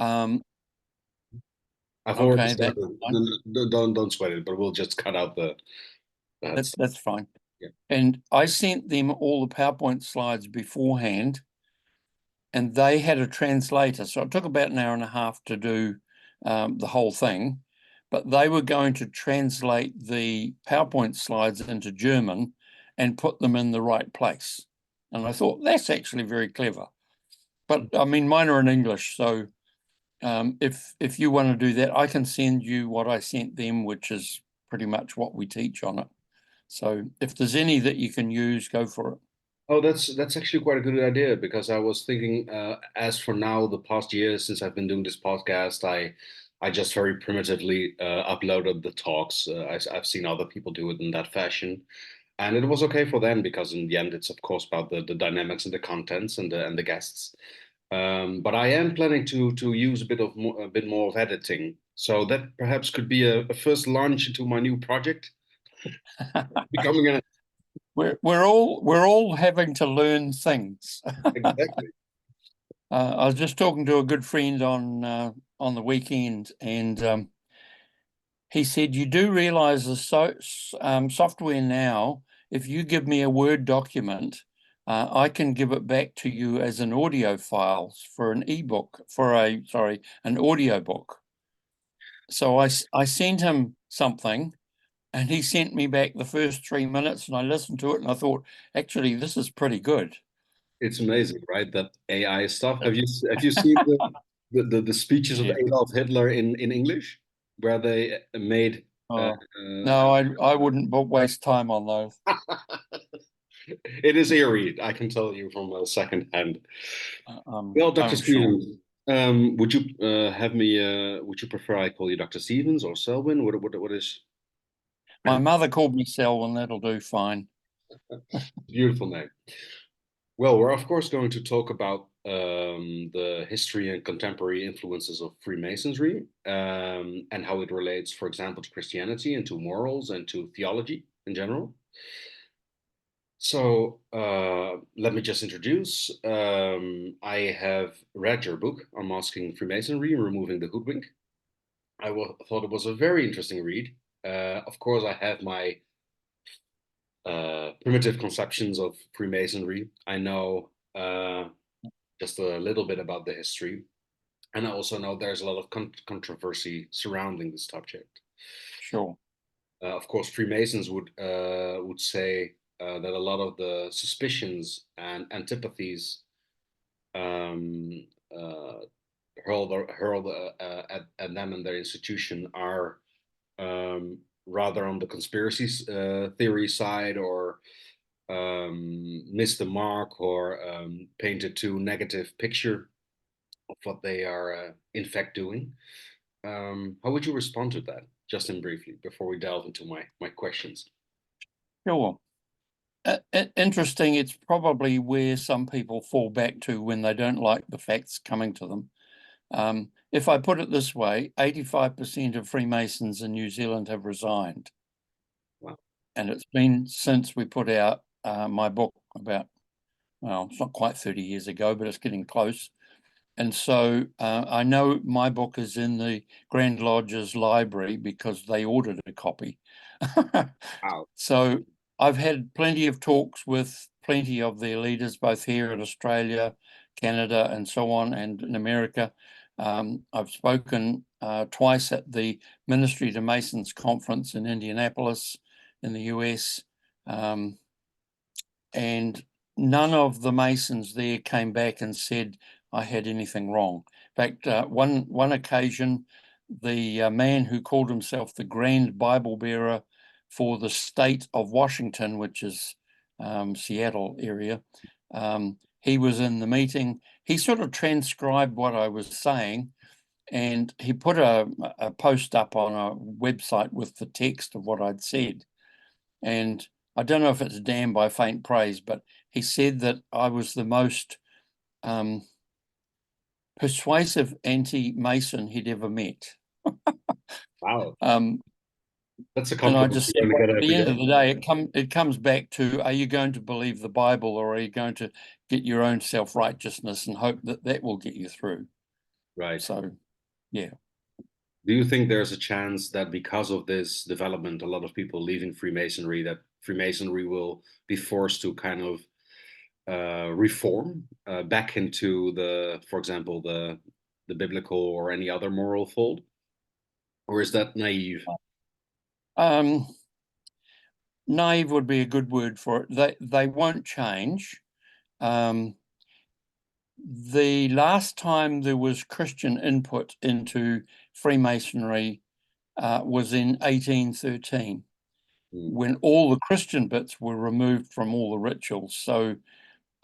Um, I've already okay, that's started. fine. Don't sweat it, but we'll just cut out the that's That's fine. yeah. And I sent them all the PowerPoint slides beforehand, and they had a translator. So it took about an hour and a half to do the whole thing, but they were going to translate the PowerPoint slides into German and put them in the right place. And I thought that's actually very clever. But I mean, mine are in English, so if you want to do that, I can send you what I sent them, which is pretty much what we teach on it. So if there's any that you can use, go for it. Oh, that's actually quite a good idea because I was thinking, as for now, the past years since I've been doing this podcast, I just very primitively uploaded the talks. I've seen other people do it in that fashion, and it was okay for them because in the end, it's of course about the dynamics and the contents and the guests. But I am planning to use a bit more of editing, so that perhaps could be a first launch into my new project, becoming a We're all having to learn things. exactly. I was just talking to a good friend on the weekend, and he said, "You do realize the software now. If you give me a Word document, I can give it back to you as an audio file for an ebook, an audio book." So I sent him something, and he sent me back the first 3 minutes, and I listened to it, and I thought, actually, this is pretty good. It's amazing, right? That AI stuff. Have you seen the speeches of Yeah. Adolf Hitler in English, where they made Oh, no, I wouldn't waste time on those. it is eerie, I can tell you from second hand. Well, Dr. I'm sure. Stevens, would you have me? Would you prefer I call you Dr. Stevens or Selwyn? What is My mother called me Selwyn, that'll do fine. beautiful name? Well, we're of course going to talk about the history and contemporary influences of Freemasonry and how it relates, for example, to Christianity and to morals and to theology in general. So let me just introduce. I have read your book, Unmasking Freemasonry and Removing the Hoodwink. Thought it was a very interesting read. Of course, I have my primitive conceptions of Freemasonry. I know just a little bit about the history, and I also know there's a lot of controversy surrounding this subject. Sure. Of course, Freemasons would say that a lot of the suspicions and antipathies um, uh, hurled at them and their institution are rather on the conspiracy theory side or miss the mark or paint a too negative picture of what they are in fact doing. How would you respond to that, just in briefly, before we delve into my questions? Sure. Interesting. It's probably where some people fall back to when they don't like the facts coming to them. If I put it this way, 85% of Freemasons in New Zealand have resigned. Wow. And it's been since we put out my book about, well, it's not quite 30 years ago, but it's getting close. And so I know my book is in the Grand Lodge's library because they ordered a copy. Wow. So I've had plenty of talks with plenty of their leaders, both here in Australia, Canada, and so on, and in America. I've spoken twice at the Ministry to Masons conference in Indianapolis in the US, and none of the Masons there came back and said I had anything wrong. In fact, one occasion, the man who called himself the Grand Bible Bearer for the state of Washington, which is Seattle area, he was in the meeting. He sort of transcribed what I was saying, and he put a post up on a website with the text of what I'd said. And I don't know if it's damned by faint praise, but he said that I was the most persuasive anti-Mason he'd ever met. Wow. Um, That's a and I compliment just said, you're going well, to get at the every end of day. the day, it comes back to, are you going to believe the Bible, or are you going to get your own self-righteousness and hope that that will get you through? Right. So, yeah. Do you think there's a chance that because of this development, a lot of people leaving Freemasonry, that Freemasonry will be forced to kind of reform back into the, for example, the biblical or any other moral fold, or is that naive? Um, Naive would be a good word for it. They won't change. The last time there was Christian input into Freemasonry was in 1813, Mm. when all the Christian bits were removed from all the rituals. So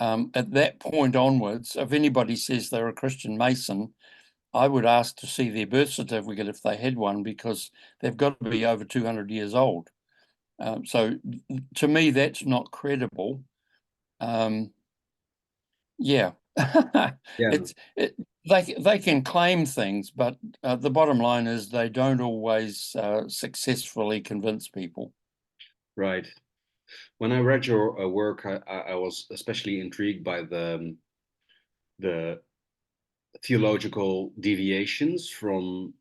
at that point onwards, if anybody says they're a Christian Mason, I would ask to see their birth certificate if they had one, because they've got to be over 200 years old. So to me, that's not credible. Yeah, Yeah, it's they can claim things, but the bottom line is they don't always successfully convince people. right. When I read your work, I was especially intrigued by the theological deviations from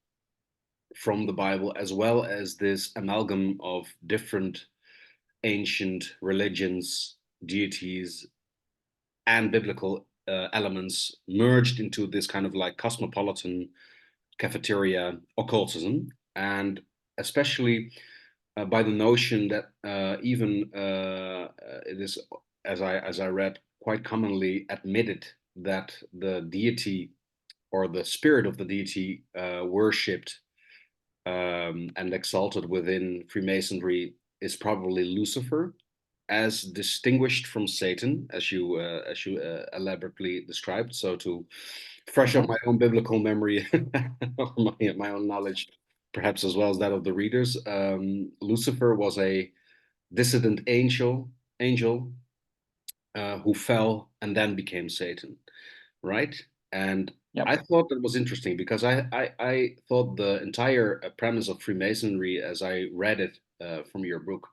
the Bible, as well as this amalgam of different ancient religions, deities, and biblical elements merged into this kind of like cosmopolitan cafeteria occultism, and especially by the notion that even it is, as I read, quite commonly admitted that the deity or the spirit of the deity worshipped and exalted within Freemasonry is probably Lucifer, as distinguished from Satan, as you elaborately described. So to fresh up Mhm. my own biblical memory, my own knowledge, perhaps as well as that of the readers, Lucifer was a dissident angel who fell and then became Satan, right? And Yep. I thought that was interesting because I thought the entire premise of Freemasonry, as I read it from your book,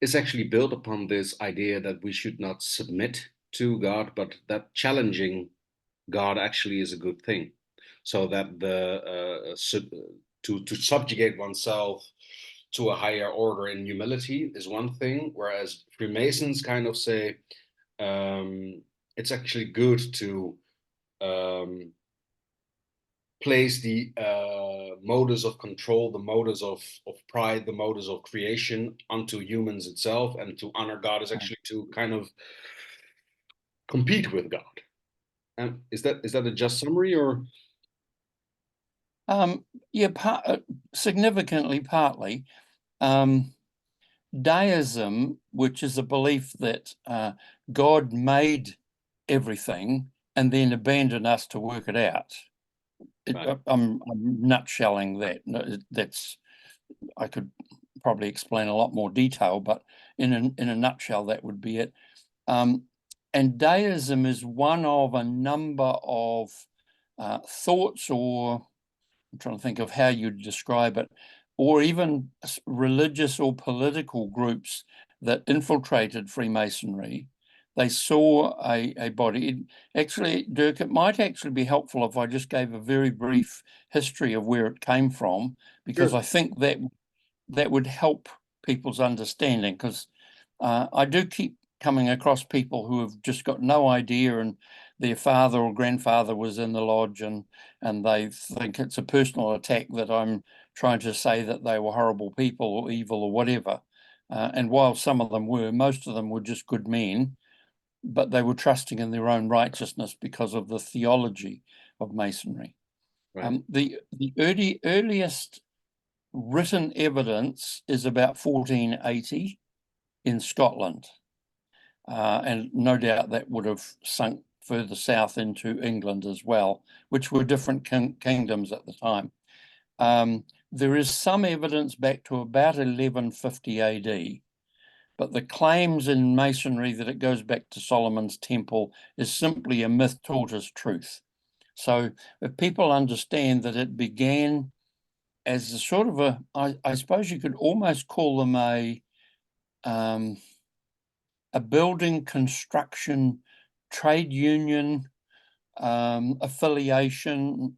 is actually built upon this idea that we should not submit to God, but that challenging God actually is a good thing. So that to subjugate oneself to a higher order in humility is one thing, whereas Freemasons kind of say it's actually good to um, place the modus of control, the modus of pride, the modus of creation onto humans itself, and to honor God is actually to kind of compete with God. Is that a just summary or? Um, yeah, significantly, partly. Um, Deism, which is a belief that God made everything and then abandoned us to work it out. Right, I'm nutshelling that. That's I could probably explain a lot more detail, but in a nutshell, that would be it. Um, and deism is one of a number of thoughts, or I'm trying to think of how you'd describe it, or even religious or political groups that infiltrated Freemasonry. They saw a body. Actually, Dirk, it might actually be helpful if I just gave a very brief history of where it came from, because sure, I think that would help people's understanding, because I do keep coming across people who have just got no idea, and their father or grandfather was in the lodge, and they think it's a personal attack that I'm trying to say that they were horrible people or evil or whatever. And while some of them were, most of them were just good men, but they were trusting in their own righteousness because of the theology of Masonry. right, The earliest written evidence is about 1480 in Scotland. And no doubt that would have sunk further south into England as well, which were different kingdoms at the time. There is some evidence back to about 1150 AD, but the claims in Masonry that it goes back to Solomon's temple is simply a myth taught as truth. So if people understand that it began as a sort of I suppose you could almost call them um, a building construction trade union affiliation,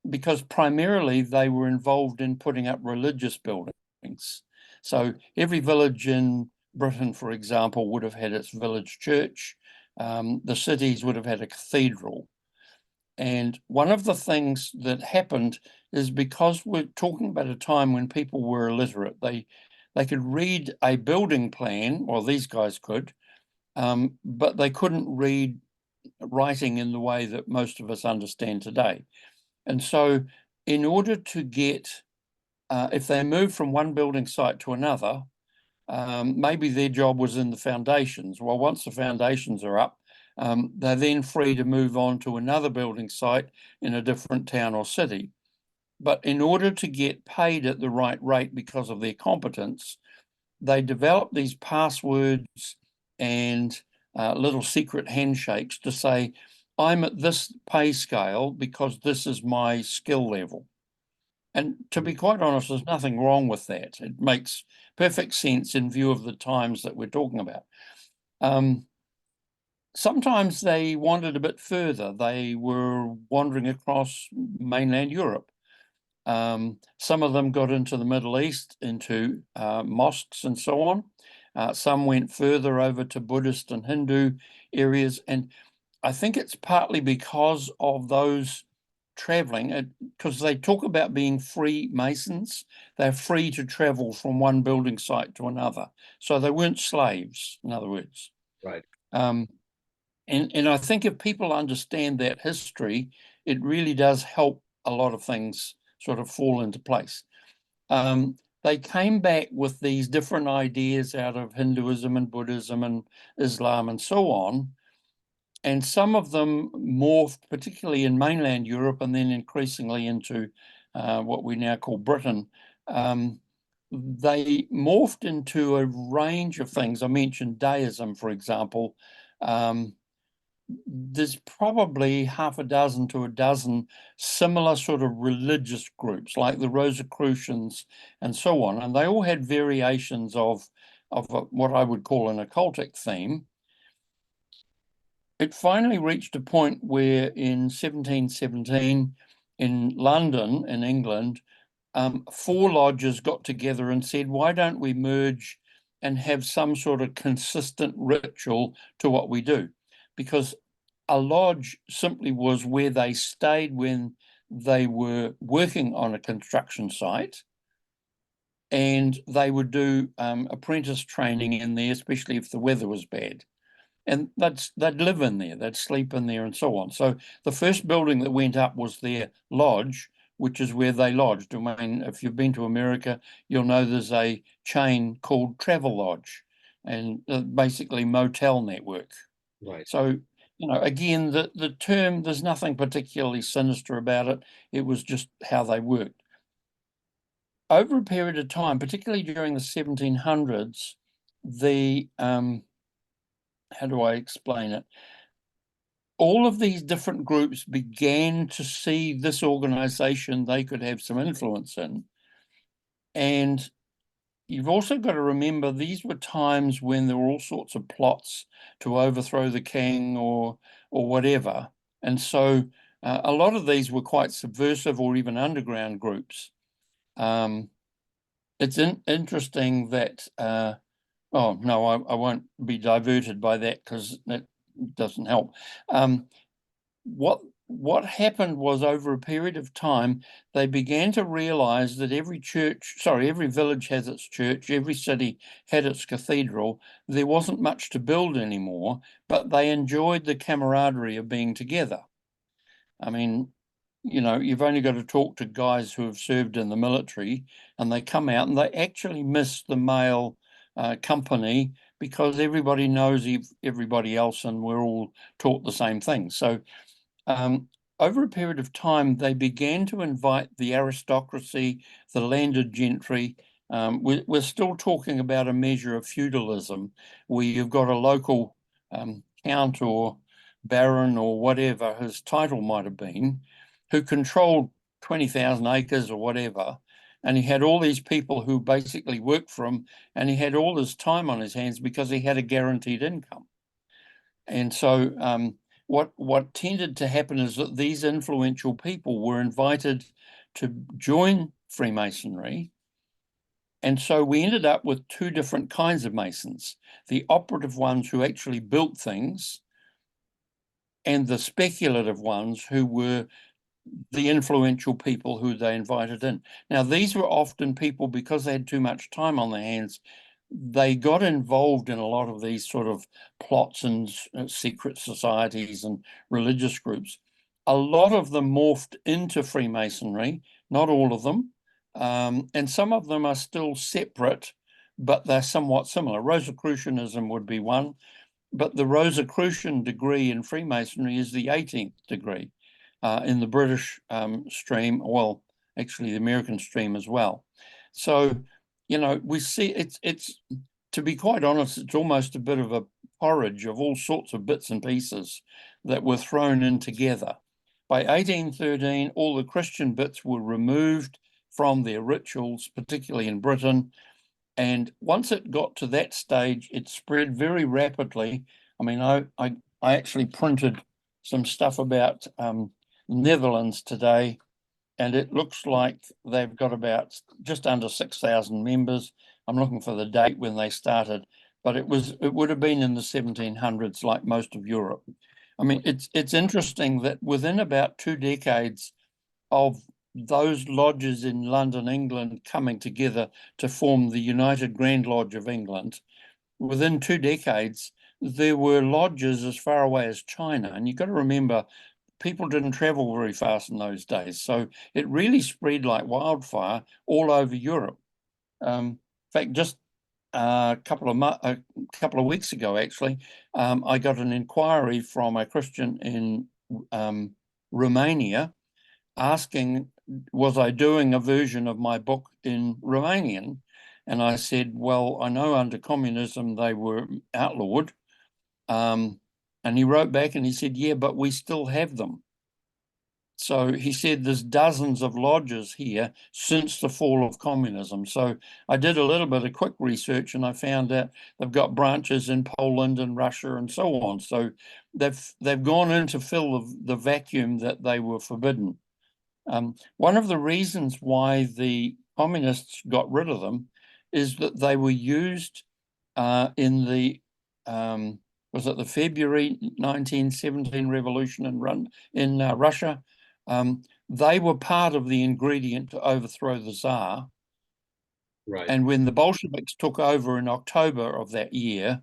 because primarily they were involved in putting up religious buildings. So every village in Britain, for example, would have had its village church. The cities would have had a cathedral. And one of the things that happened is, because we're talking about a time when people were illiterate, they could read a building plan, or these guys could, but they couldn't read writing in the way that most of us understand today. And so in order to get, if they moved from one building site to another, maybe their job was in the foundations. Well, once the foundations are up, they're then free to move on to another building site in a different town or city. But in order to get paid at the right rate because of their competence, they developed these passwords and little secret handshakes to say, I'm at this pay scale because this is my skill level. And to be quite honest, there's nothing wrong with that. It makes perfect sense in view of the times that we're talking about. Sometimes they wandered a bit further. They were wandering across mainland Europe. Some of them got into the Middle East, into mosques and so on. Some went further over to Buddhist and Hindu areas. And I think it's partly because of those traveling, because they talk about being free Masons. They're free to travel from one building site to another. So they weren't slaves, in other words. Right. And I think if people understand that history, it really does help a lot of things sort of fall into place. They came back with these different ideas out of Hinduism and Buddhism and Islam and so on. And some of them morphed, particularly in mainland Europe, and then increasingly into what we now call Britain. They morphed into a range of things. I mentioned deism, for example. There's probably half a dozen to a dozen similar sort of religious groups, like the Rosicrucians and so on. And they all had variations of what I would call an occultic theme. It finally reached a point where in 1717 in London, in England, 4 lodges got together and said, why don't we merge and have some sort of consistent ritual to what we do? Because a lodge simply was where they stayed when they were working on a construction site, and they would do apprentice training in there, especially if the weather was bad. And they'd live in there, they'd sleep in there and so on. So the first building that went up was their lodge, which is where they lodged. I mean, if you've been to America, you'll know there's a chain called Travelodge, and basically motel network. Right. So, again, the term, there's nothing particularly sinister about it. It was just how they worked. Over a period of time, particularly during the 1700s, the how do I explain it? All of these different groups began to see this organization they could have some influence in. And you've also got to remember, these were times when there were all sorts of plots to overthrow the king or whatever. And so a lot of these were quite subversive or even underground groups. It's interesting that oh, no, I won't be diverted by that because that doesn't help. What happened was, over a period of time, they began to realize that every village has its church, every city had its cathedral. There wasn't much to build anymore, but they enjoyed the camaraderie of being together. I mean, you've only got to talk to guys who have served in the military, and they come out and they actually miss the male company because everybody knows everybody else and we're all taught the same thing. So over a period of time, they began to invite the aristocracy, the landed gentry. We're still talking about a measure of feudalism where you've got a local count or baron or whatever his title might have been, who controlled 20,000 acres or whatever. And he had all these people who basically worked for him, and he had all his time on his hands because he had a guaranteed income. And so what tended to happen is that these influential people were invited to join Freemasonry. And so we ended up with two different kinds of Masons, the operative ones who actually built things and the speculative ones who were the influential people who they invited in. Now, these were often people, because they had too much time on their hands, they got involved in a lot of these sort of plots and secret societies and religious groups. A lot of them morphed into Freemasonry, not all of them, and some of them are still separate, but they're somewhat similar. Rosicrucianism would be one, but the Rosicrucian degree in Freemasonry is the 18th degree in the British stream, well, actually the American stream as well. So, we see it's to be quite honest, it's almost a bit of a porridge of all sorts of bits and pieces that were thrown in together. By 1813, all the Christian bits were removed from their rituals, particularly in Britain. And once it got to that stage, it spread very rapidly. I mean, I actually printed some stuff about Netherlands today, and it looks like they've got about just under 6,000 members. I'm looking for the date when they started, but it would have been in the 1700s, like most of Europe. I mean, it's interesting that within about 2 decades of those lodges in London, England, coming together to form the United Grand Lodge of England, within 2 decades, there were lodges as far away as China. And you've got to remember, people didn't travel very fast in those days. So it really spread like wildfire all over Europe. In fact, just a couple of weeks ago, actually, I got an inquiry from a Christian in Romania asking, was I doing a version of my book in Romanian? And I said, well, I know under communism they were outlawed. And he wrote back and he said, yeah, but we still have them. So he said there's dozens of lodges here since the fall of communism. So I did a little bit of quick research and I found out they've got branches in Poland and Russia and so on. So they've gone in to fill the vacuum that they were forbidden. One of the reasons why the communists got rid of them is that they were used in the was it the February 1917 revolution in Russia? They were part of the ingredient to overthrow the Tsar. Right. And when the Bolsheviks took over in October of that year,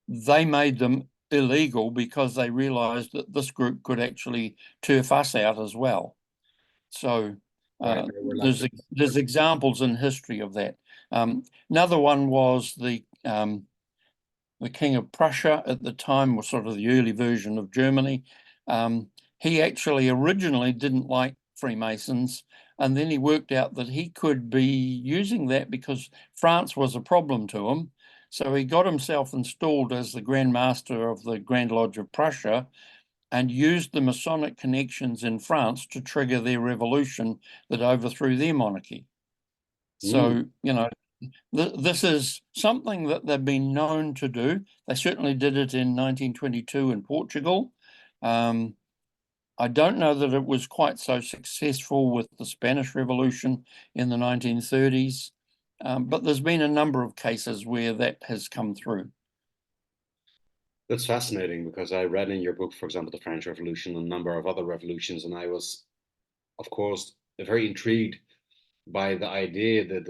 they made them illegal because they realized that this group could actually turf us out as well. So Right. there's examples in history of that. Another one was the King of Prussia at the time, was sort of the early version of Germany. He actually originally didn't like Freemasons, and then he worked out that he could be using that because France was a problem to him. So he got himself installed as the Grand Master of the Grand Lodge of Prussia and used the Masonic connections in France to trigger their revolution that overthrew their monarchy. So, this is something that they've been known to do. They certainly did it in 1922 in Portugal. I don't know that it was quite so successful with the Spanish Revolution in the 1930s, but there's been a number of cases where that has come through. That's fascinating because I read in your book, for example, the French Revolution and a number of other revolutions, and I was, of course, very intrigued by the idea, the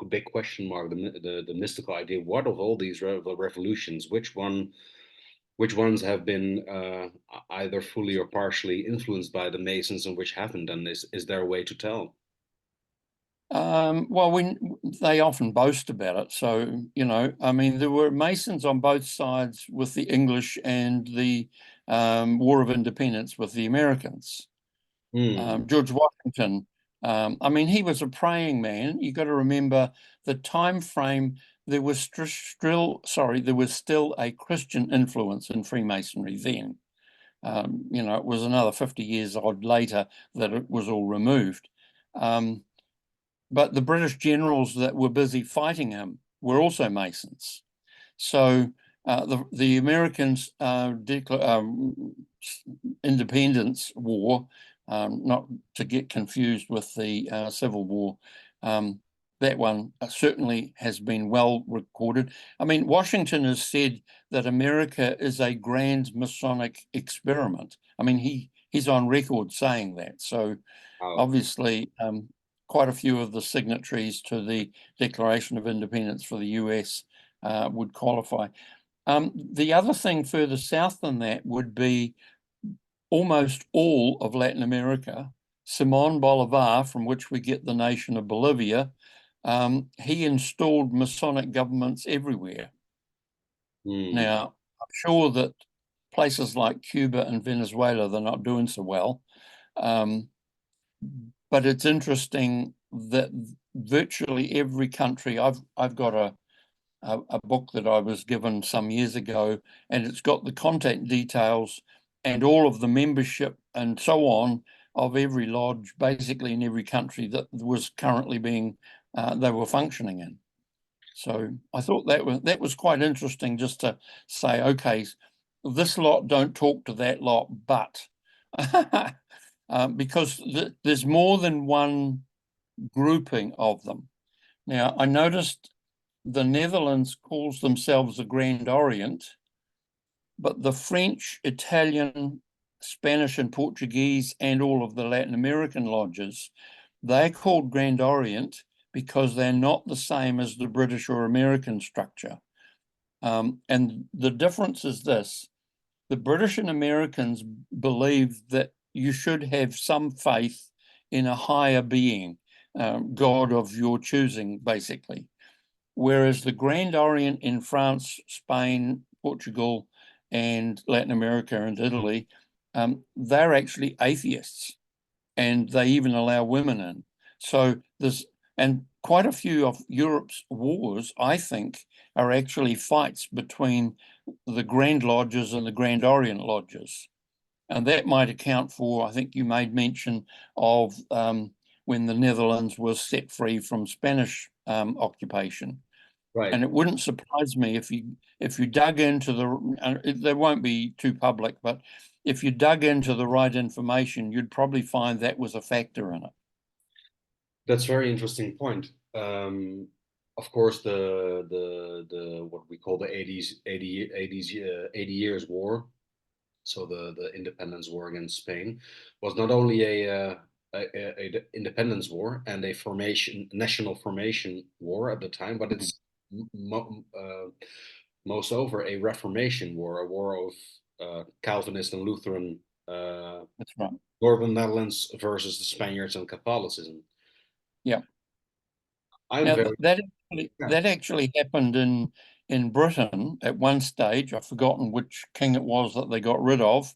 big question mark, the mystical idea. What of all these revolutions? Which ones have been either fully or partially influenced by the Masons, and which haven't? And is there a way to tell? Well, they often boast about it. So, I mean, there were Masons on both sides with the English and the War of Independence with the Americans. George Washington, I mean, he was a praying man. You got to remember the time frame. There was still a Christian influence in Freemasonry then. It was another 50 years odd later that it was all removed. But the British generals that were busy fighting him were also Masons. So the Americans' independence war, not to get confused with the Civil War, that one certainly has been well recorded. I mean, Washington has said that America is a grand Masonic experiment. I mean, he's on record saying that. So obviously, quite a few of the signatories to the Declaration of Independence for the US would qualify. The other thing further south than that would be almost all of Latin America. Simón Bolívar, from which we get the nation of Bolivia, he installed Masonic governments everywhere. Now, I'm sure that places like Cuba and Venezuela, they're not doing so well. But it's interesting that virtually every country, I've got a book that I was given some years ago, and it's got the contact details and all of the membership and so on of every lodge, basically in every country that was currently being, they were functioning in. So I thought that was quite interesting, just to say, okay, this lot don't talk to that lot, but because there's more than one grouping of them. Now, I noticed the Netherlands calls themselves the Grand Orient, but the French, Italian, Spanish, and Portuguese, and all of the Latin American lodges, they're called Grand Orient because they're not the same as the British or American structure. And the difference is this: the British and Americans believe that you should have some faith in a higher being, God of your choosing, basically. Whereas the Grand Orient in France, Spain, Portugal, and Latin America and Italy, they're actually atheists, and they even allow women in. So and quite a few of Europe's wars, I think, are actually fights between the Grand Lodges and the Grand Orient Lodges. And that might account for, I think you made mention of when the Netherlands was set free from Spanish occupation. Right. And it wouldn't surprise me if you dug into they won't be too public, but if you dug into the right information, you'd probably find that was a factor in it. That's a very interesting point. Of course, the what we call the 80 years war, so the independence war against Spain, was not only a independence war and a national formation war at the time, but it's most over a Reformation war, a war of Calvinist and Lutheran That's right. Northern Netherlands versus the Spaniards and Catholicism. Yeah. Now, that actually happened in Britain at one stage. I've forgotten which king it was that they got rid of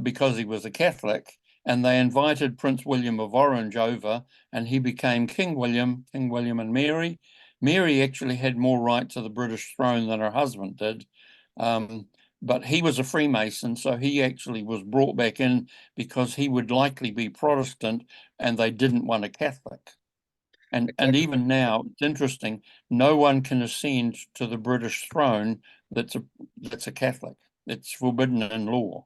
because he was a Catholic, and they invited Prince William of Orange over, and he became King William and Mary. Mary actually had more right to the British throne than her husband did. But he was a Freemason, so he actually was brought back in because he would likely be Protestant, and they didn't want a Catholic. And even now, it's interesting, no one can ascend to the British throne that's a Catholic. It's forbidden in law.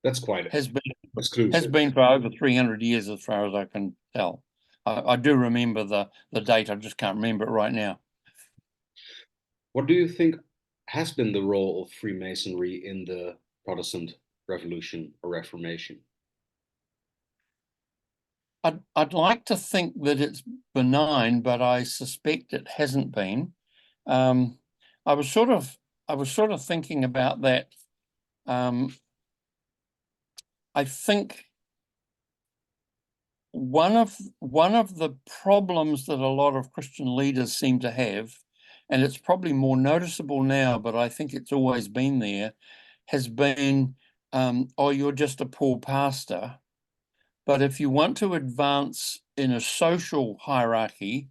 That's quite Has exclusive. been for over 300 years, as far as I can tell. I do remember the date, I just can't remember it right now. What do you think has been the role of Freemasonry in the Protestant Revolution or Reformation? I'd like to think that it's benign, but I suspect it hasn't been. I was sort of thinking about that. I think one of the problems that a lot of Christian leaders seem to have, and it's probably more noticeable now, but I think it's always been there, has been, oh, you're just a poor pastor. But if you want to advance in a social hierarchy,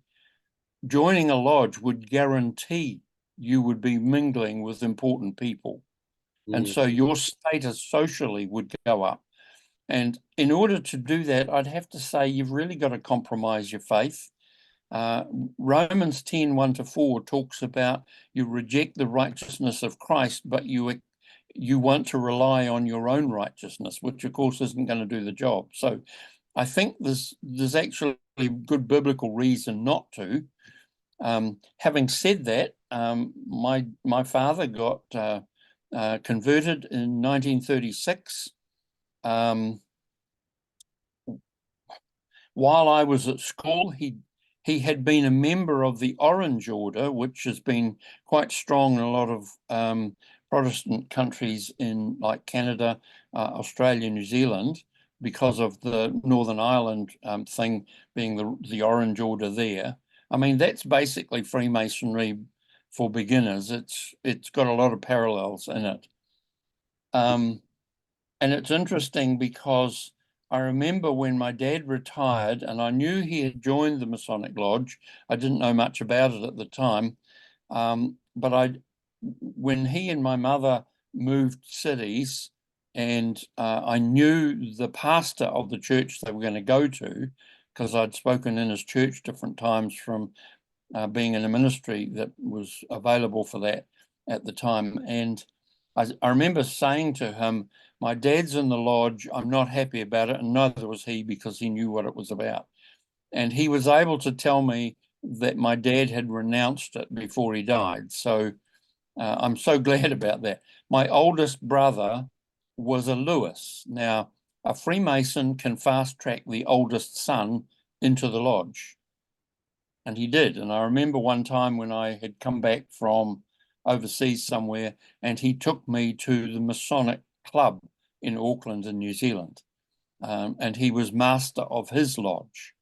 joining a lodge would guarantee you would be mingling with important people. And so your status socially would go up. And in order to do that, I'd have to say you've really got to compromise your faith. Uh, Romans 10, 1-4 talks about you reject the righteousness of Christ, but you want to rely on your own righteousness, which of course isn't going to do the job. So I think there's actually good biblical reason not to. Having said that, my father got converted in 1936. While I was at school, he had been a member of the Orange Order, which has been quite strong in a lot of Protestant countries in like Canada, Australia, New Zealand, because of the Northern Ireland thing being the Orange Order there. I mean, that's basically Freemasonry for beginners. It's got a lot of parallels in it. And it's interesting because I remember when my dad retired and I knew he had joined the Masonic Lodge. I didn't know much about it at the time. But when he and my mother moved cities and I knew the pastor of the church they were going to go to, because I'd spoken in his church different times from being in a ministry that was available for that at the time. And I remember saying to him, my dad's in the lodge, I'm not happy about it, and neither was he because he knew what it was about. And he was able to tell me that my dad had renounced it before he died. So I'm so glad about that. My oldest brother was a Lewis. Now, a Freemason can fast track the oldest son into the lodge. And he did. And I remember one time when I had come back from overseas somewhere, and he took me to the Masonic Club in Auckland in New Zealand. And he was master of his lodge.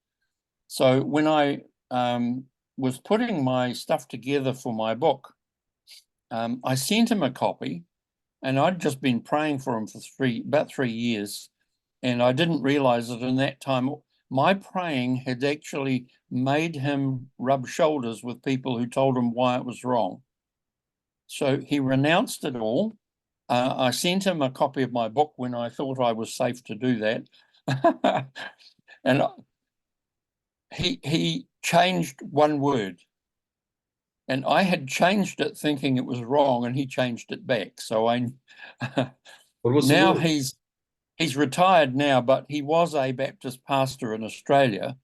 So when I was putting my stuff together for my book, I sent him a copy, and I'd just been praying for him for about 3 years. And I didn't realize that in that time, my praying had actually made him rub shoulders with people who told him why it was wrong. So he renounced it all. I sent him a copy of my book when I thought I was safe to do that. And he changed one word. And I had changed it thinking it was wrong, and he changed it back. So What was the now word? he's retired now, but he was a Baptist pastor in Australia.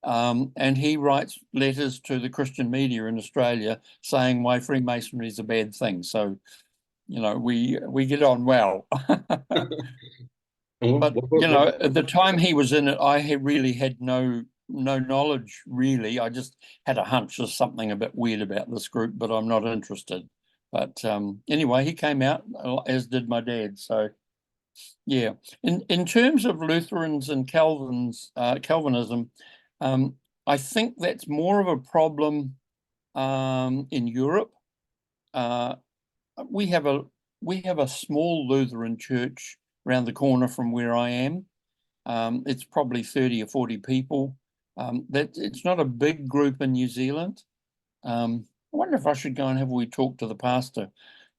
And he writes letters to the Christian media in Australia saying why Freemasonry is a bad thing. So, we get on well. And But, at the time he was in it, I really had no knowledge, really. I just had a hunch there's something a bit weird about this group, but I'm not interested. But anyway, he came out, as did my dad. So, yeah. In terms of Lutherans and Calvinism, I think that's more of a problem in Europe. We have a small Lutheran church around the corner from where I am. It's probably 30 or 40 people. It's not a big group in New Zealand. I wonder if I should go and have a wee talk to the pastor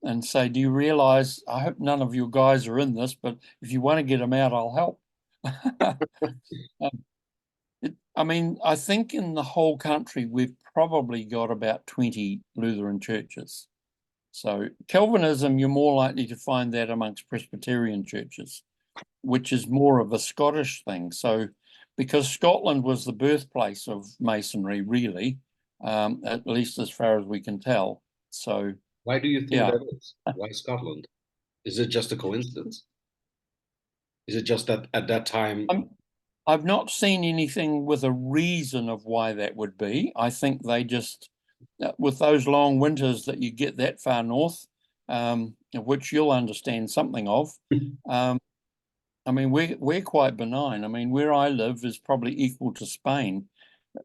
and say, do you realize, I hope none of you guys are in this, but if you want to get them out, I'll help. I think in the whole country, we've probably got about 20 Lutheran churches. So Calvinism, you're more likely to find that amongst Presbyterian churches, which is more of a Scottish thing. So because Scotland was the birthplace of Masonry, really, at least as far as we can tell. So, Why do you think yeah. that is? Why Scotland? Is it just a coincidence? Is it just that at that time? I've not seen anything with a reason of why that would be. I think they just, with those long winters that you get that far north, which you'll understand something of, we're quite benign. Where I live is probably equal to Spain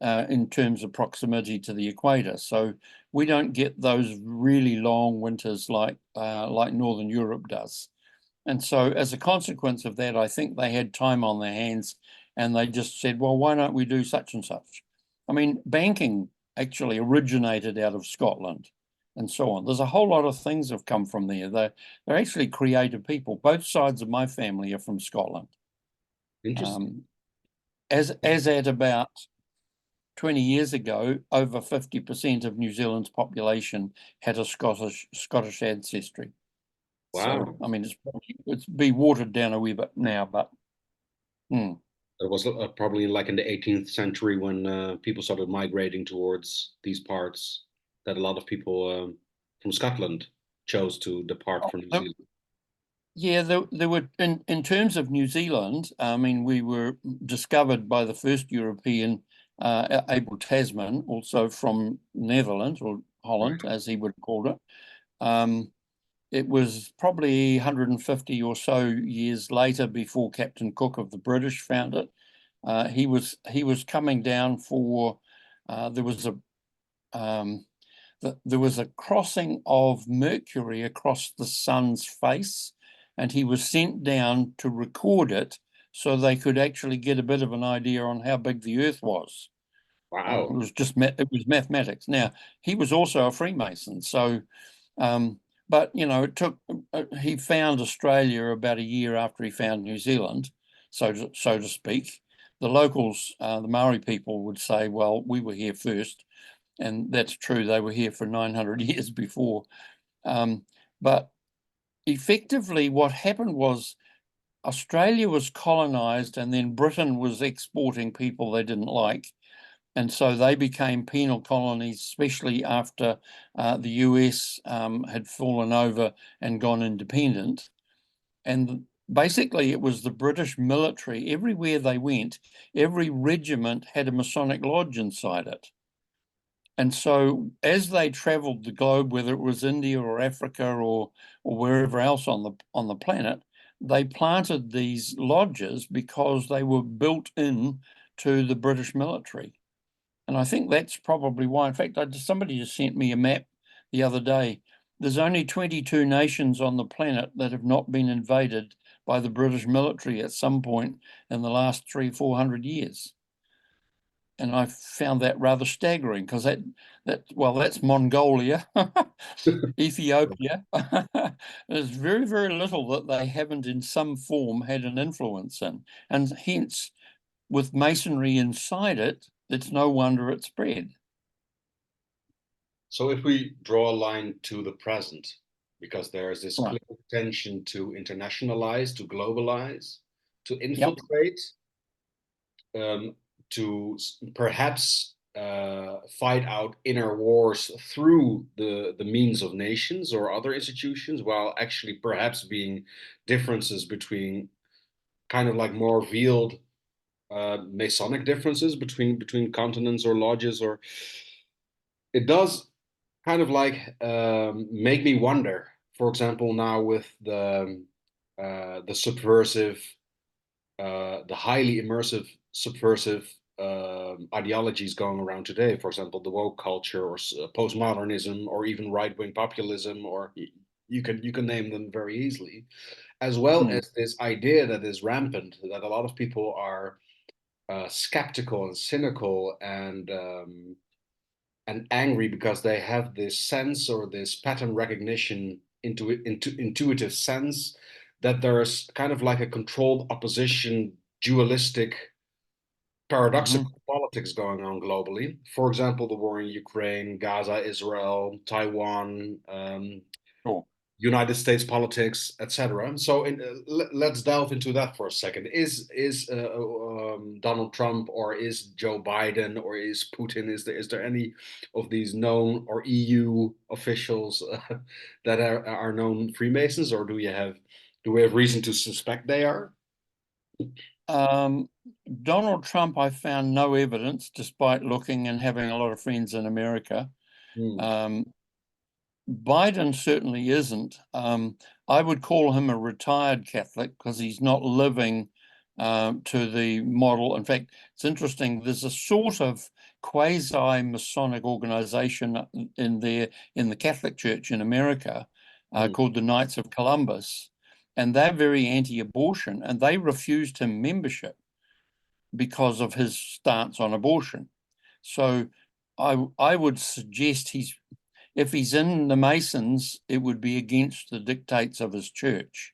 in terms of proximity to the equator. So we don't get those really long winters like Northern Europe does. And so as a consequence of that, I think they had time on their hands and they just said, well, why don't we do such and such? Banking actually originated out of Scotland and so on. There's a whole lot of things have come from there. They're actually creative people. Both sides of my family are from Scotland. Interesting. As at about 20 years ago, over 50% of New Zealand's population had a Scottish ancestry. Wow. So, I mean, it's be watered down a wee bit now, but It was probably like in the 18th century when people started migrating towards these parts that a lot of people from Scotland chose to depart from New Zealand. Yeah, there were in terms of New Zealand. I mean, we were discovered by the first European, Abel Tasman, also from Netherlands or Holland, Right. as he would have called it. It was probably 150 or so years later before Captain Cook of the British found it. He was coming down for there was a there was a crossing of Mercury across the sun's face, and he was sent down to record it so they could actually get a bit of an idea on how big the Earth was. It Wow. was just it was mathematics. Now he was also a Freemason, so but it took. He found Australia about a year after he found New Zealand, so to speak. The locals, the Maori people, would say, "Well, we were here first," and that's true. They were here for 900 years before. But effectively, what happened was Australia was colonized, and then Britain was exporting people they didn't like. And so they became penal colonies, especially after the US had fallen over and gone independent. And basically, it was the British military. Everywhere they went, every regiment had a Masonic lodge inside it. And so as they traveled the globe, whether it was India or Africa or wherever else on the planet, they planted these lodges because they were built in to the British military. And I think that's probably why. In fact, somebody just sent me a map the other day. There's only 22 nations on the planet that have not been invaded by the British military at some point in the last 300-400 years. And I found that rather staggering because that's Mongolia, Ethiopia. There's very, very little that they haven't in some form had an influence in. And hence, with Masonry inside it, it's no wonder it spread. So if we draw a line to the present, because there is this Right. clear tension to internationalize, to globalize, to Yep. infiltrate, to perhaps fight out inner wars through the means of nations or other institutions, while actually perhaps being differences between kind of like more veiled Masonic differences between continents or lodges, or it does kind of like make me wonder. For example, now with the subversive, the highly immersive subversive ideologies going around today. For example, the woke culture, or postmodernism, or even right wing populism, or you can name them very easily, as well Mm. as this idea that is rampant that a lot of people are skeptical and cynical and angry because they have this sense or this pattern recognition into intuitive sense that there's kind of like a controlled opposition, dualistic, Hmm. paradoxical politics going on globally. For example, the war in Ukraine, Gaza, Israel, Taiwan, Sure. United States politics, etc. So let's delve into that for a second. Is Donald Trump, or is Joe Biden, or is Putin? Is there any of these known or EU officials that are known Freemasons, or do we have reason to suspect they are? Um, Donald Trump, I found no evidence, despite looking and having a lot of friends in America. Hmm. Um, Biden certainly isn't. I would call him a retired Catholic because he's not living to the model. In fact, it's interesting. There's a sort of quasi-Masonic organization in the Catholic Church in America Hmm. called the Knights of Columbus, and they're very anti-abortion, and they refused him membership because of his stance on abortion. So I would suggest if he's in the Masons, it would be against the dictates of his church,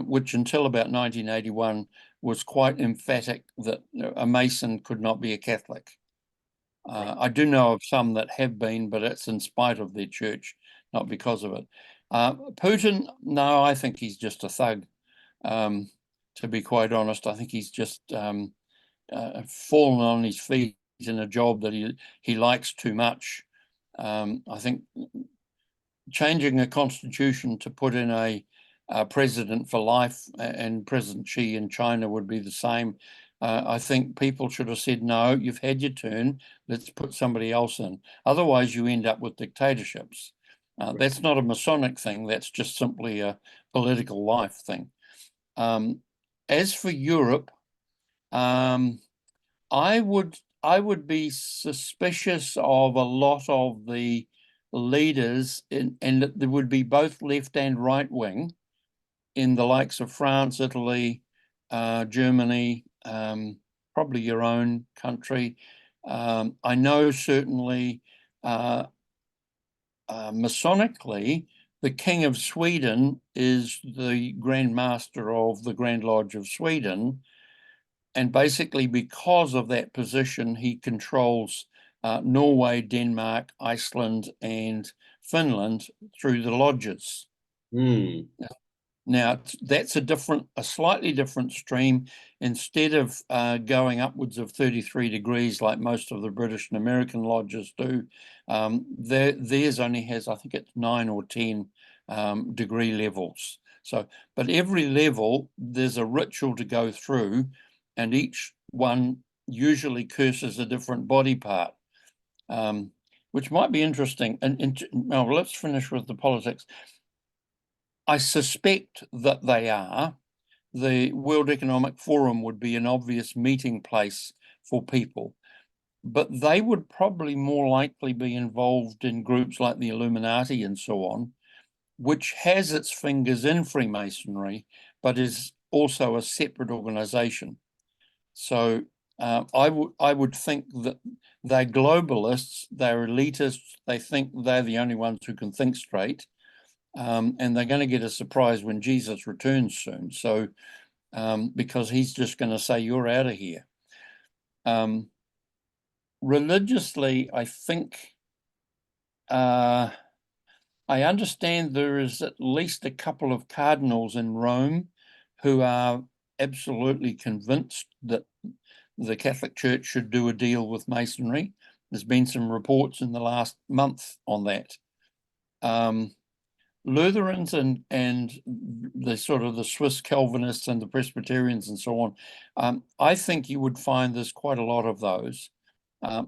which until about 1981 was quite emphatic that a Mason could not be a Catholic. I do know of some that have been, but it's in spite of their church, not because of it. Putin, no, I think he's just a thug. To be quite honest, I think he's just fallen on his feet in a job that he likes too much. I think changing a constitution to put in a president for life, and President Xi in China would be the same. I think people should have said, no, you've had your turn, let's put somebody else in. Otherwise, you end up with dictatorships. That's not a Masonic thing, that's just simply a political life thing. As for Europe, I would be suspicious of a lot of the leaders, and there would be both left and right wing in the likes of France, Italy, Germany, probably your own country. I know certainly Masonically, the King of Sweden is the Grand Master of the Grand Lodge of Sweden. And basically, because of that position, he controls Norway, Denmark, Iceland, and Finland through the lodges. Mm. Now, that's a slightly different stream. Instead of going upwards of 33 degrees like most of the British and American lodges do, theirs only has, I think it's 9 or 10 degree levels. So, but every level, there's a ritual to go through, and each one usually curses a different body part, which might be interesting. And well, let's finish with the politics. I suspect that they are. The World Economic Forum would be an obvious meeting place for people, but they would probably more likely be involved in groups like the Illuminati and so on, which has its fingers in Freemasonry, but is also a separate organization. So I would think that they're globalists, they're elitists, they think they're the only ones who can think straight. And they're going to get a surprise when Jesus returns soon. So, because he's just going to say, you're out of here. Religiously, I think, I understand there is at least a couple of cardinals in Rome who are absolutely convinced that the Catholic Church should do a deal with Masonry. There's been some reports in the last month on that. Lutherans and the sort of the Swiss Calvinists and the Presbyterians and so on, I think you would find there's quite a lot of those.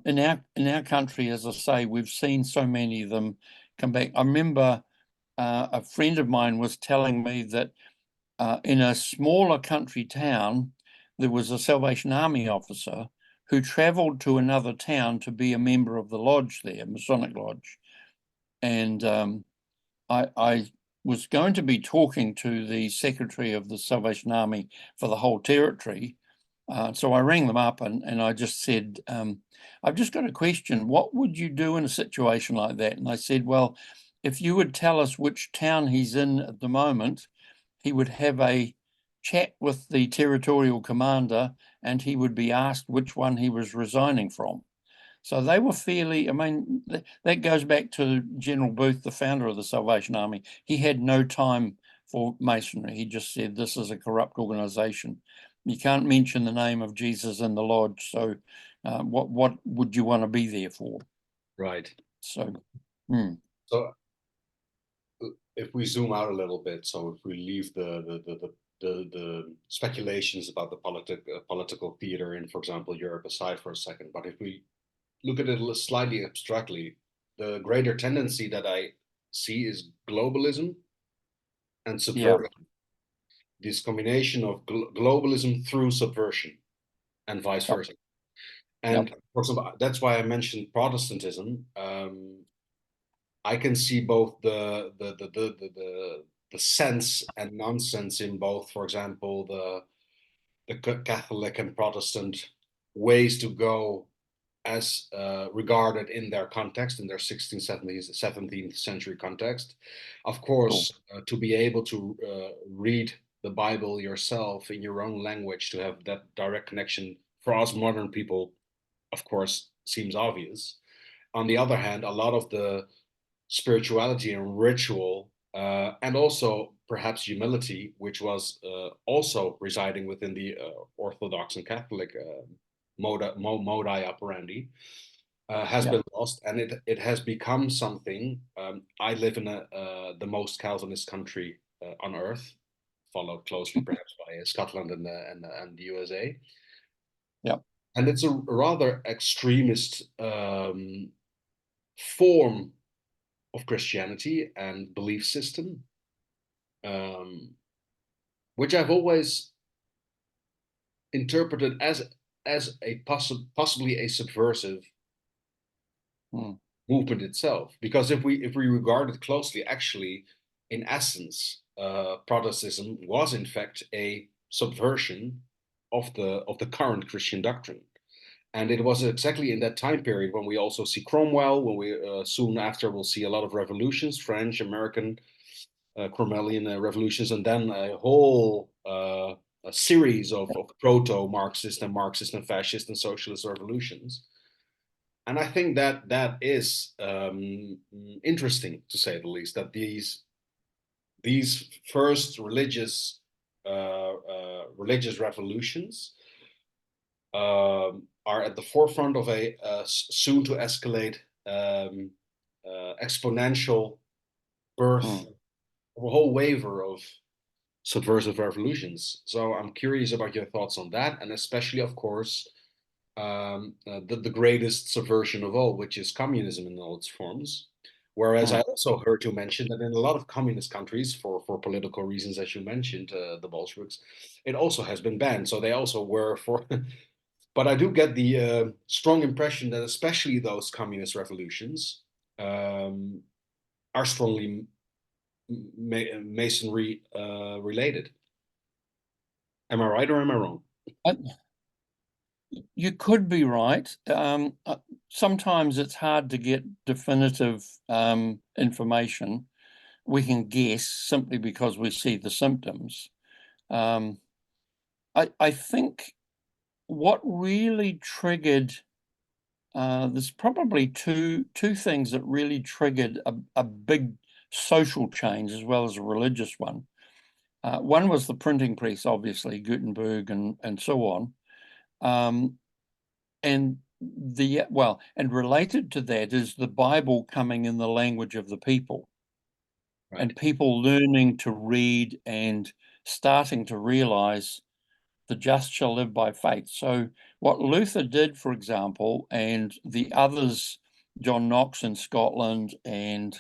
In our country, as I say, we've seen so many of them come back. I remember a friend of mine was telling me that in a smaller country town, there was a Salvation Army officer who traveled to another town to be a member of the lodge there, Masonic Lodge. And I was going to be talking to the secretary of the Salvation Army for the whole territory. So I rang them up and I just said, I've just got a question. What would you do in a situation like that? And they said, well, if you would tell us which town he's in at the moment, he would have a chat with the territorial commander and he would be asked which one he was resigning from. So they were fairly, I mean, that goes back to General Booth, the founder of the Salvation Army. He had no time for Masonry. He just said, this is a corrupt organization. You can't mention the name of Jesus in the lodge. So what would you want to be there for? Right. So, So if we zoom out a little bit, so if we leave the speculations about the political theater in, for example, Europe aside for a second, but if we look at it slightly abstractly, the greater tendency that I see is globalism and subversion. yeah, This combination of globalism through subversion and vice yep, versa. And yep, for example, that's why I mentioned Protestantism. I can see both the sense and nonsense in both. For example, the Catholic and Protestant ways to go as regarded in their context, in their 16th, 17th century context. Of cool. course, to be able to read the Bible yourself in your own language, to have that direct connection for us modern people, of course, seems obvious. On the other hand, a lot of the spirituality and ritual, and also perhaps humility, which was also residing within the Orthodox and Catholic modi operandi, has Yeah. been lost, and it has become something. I live in the most Calvinist country on earth, followed closely perhaps by Scotland and the USA, Yeah. and it's a rather extremist form of Christianity and belief system, um, which I've always interpreted as a possibly a subversive Mm. movement itself. Because if we regard it closely, actually, in essence, Protestantism was in fact a subversion of the current Christian doctrine. And it was exactly in that time period when we also see Cromwell, when we soon after will see a lot of revolutions, French, American, Cromwellian revolutions, and then a whole a series of proto-Marxist and Marxist and fascist and socialist revolutions. And I think that that is interesting to say the least. That these first religious revolutions are at the forefront of a soon to escalate exponential birth Mm. of a whole wave of subversive revolutions. So I'm curious about your thoughts on that, and especially, of course, the greatest subversion of all, which is communism in all its forms. Whereas I Mm. also heard you mention that in a lot of communist countries, for political reasons, as you mentioned, the Bolsheviks, it also has been banned. So they also were for. But I do get the strong impression that especially those communist revolutions um, are strongly masonry related. Am I right or am I wrong? I, you could be right. Sometimes it's hard to get definitive information. We can guess simply because we see the symptoms. Um, I think what really triggered there's probably two things that really triggered a big social change as well as a religious one. One was the printing press, obviously, Gutenberg and so on. And and related to that is the Bible coming in the language of the people, Right. and people learning to read and starting to realize the just shall live by faith. So what Luther did, for example, and the others, John Knox in Scotland and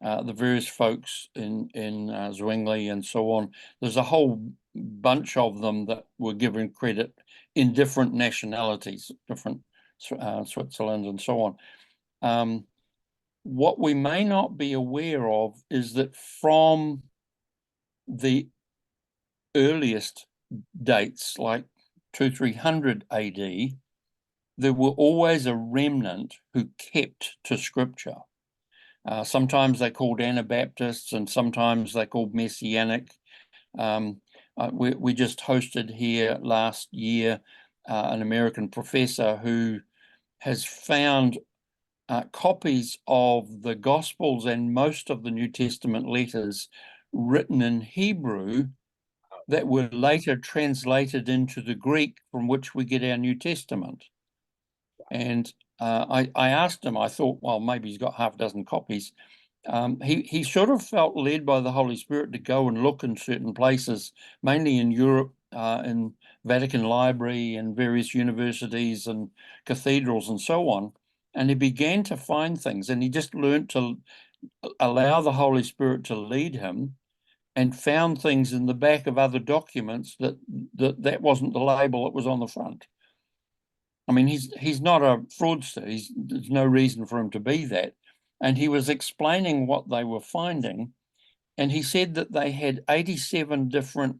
the various folks in Zwingli and so on, there's a whole bunch of them that were given credit in different nationalities, different Switzerland and so on. What we may not be aware of is that from the earliest dates, like 200-300 AD, there were always a remnant who kept to scripture. Sometimes they're called Anabaptists and sometimes they're called Messianic. We just hosted here last year an American professor who has found copies of the Gospels and most of the New Testament letters written in Hebrew that were later translated into the Greek from which we get our New Testament. And I asked him, I thought, well, maybe he's got half a dozen copies. He sort of felt led by the Holy Spirit to go and look in certain places, mainly in Europe, in Vatican Library and various universities and cathedrals and so on. And he began to find things, and he just learned to allow the Holy Spirit to lead him, and found things in the back of other documents that wasn't the label that was on the front. I mean, he's not a fraudster. There's no reason for him to be that. And he was explaining what they were finding, and he said that they had 87 different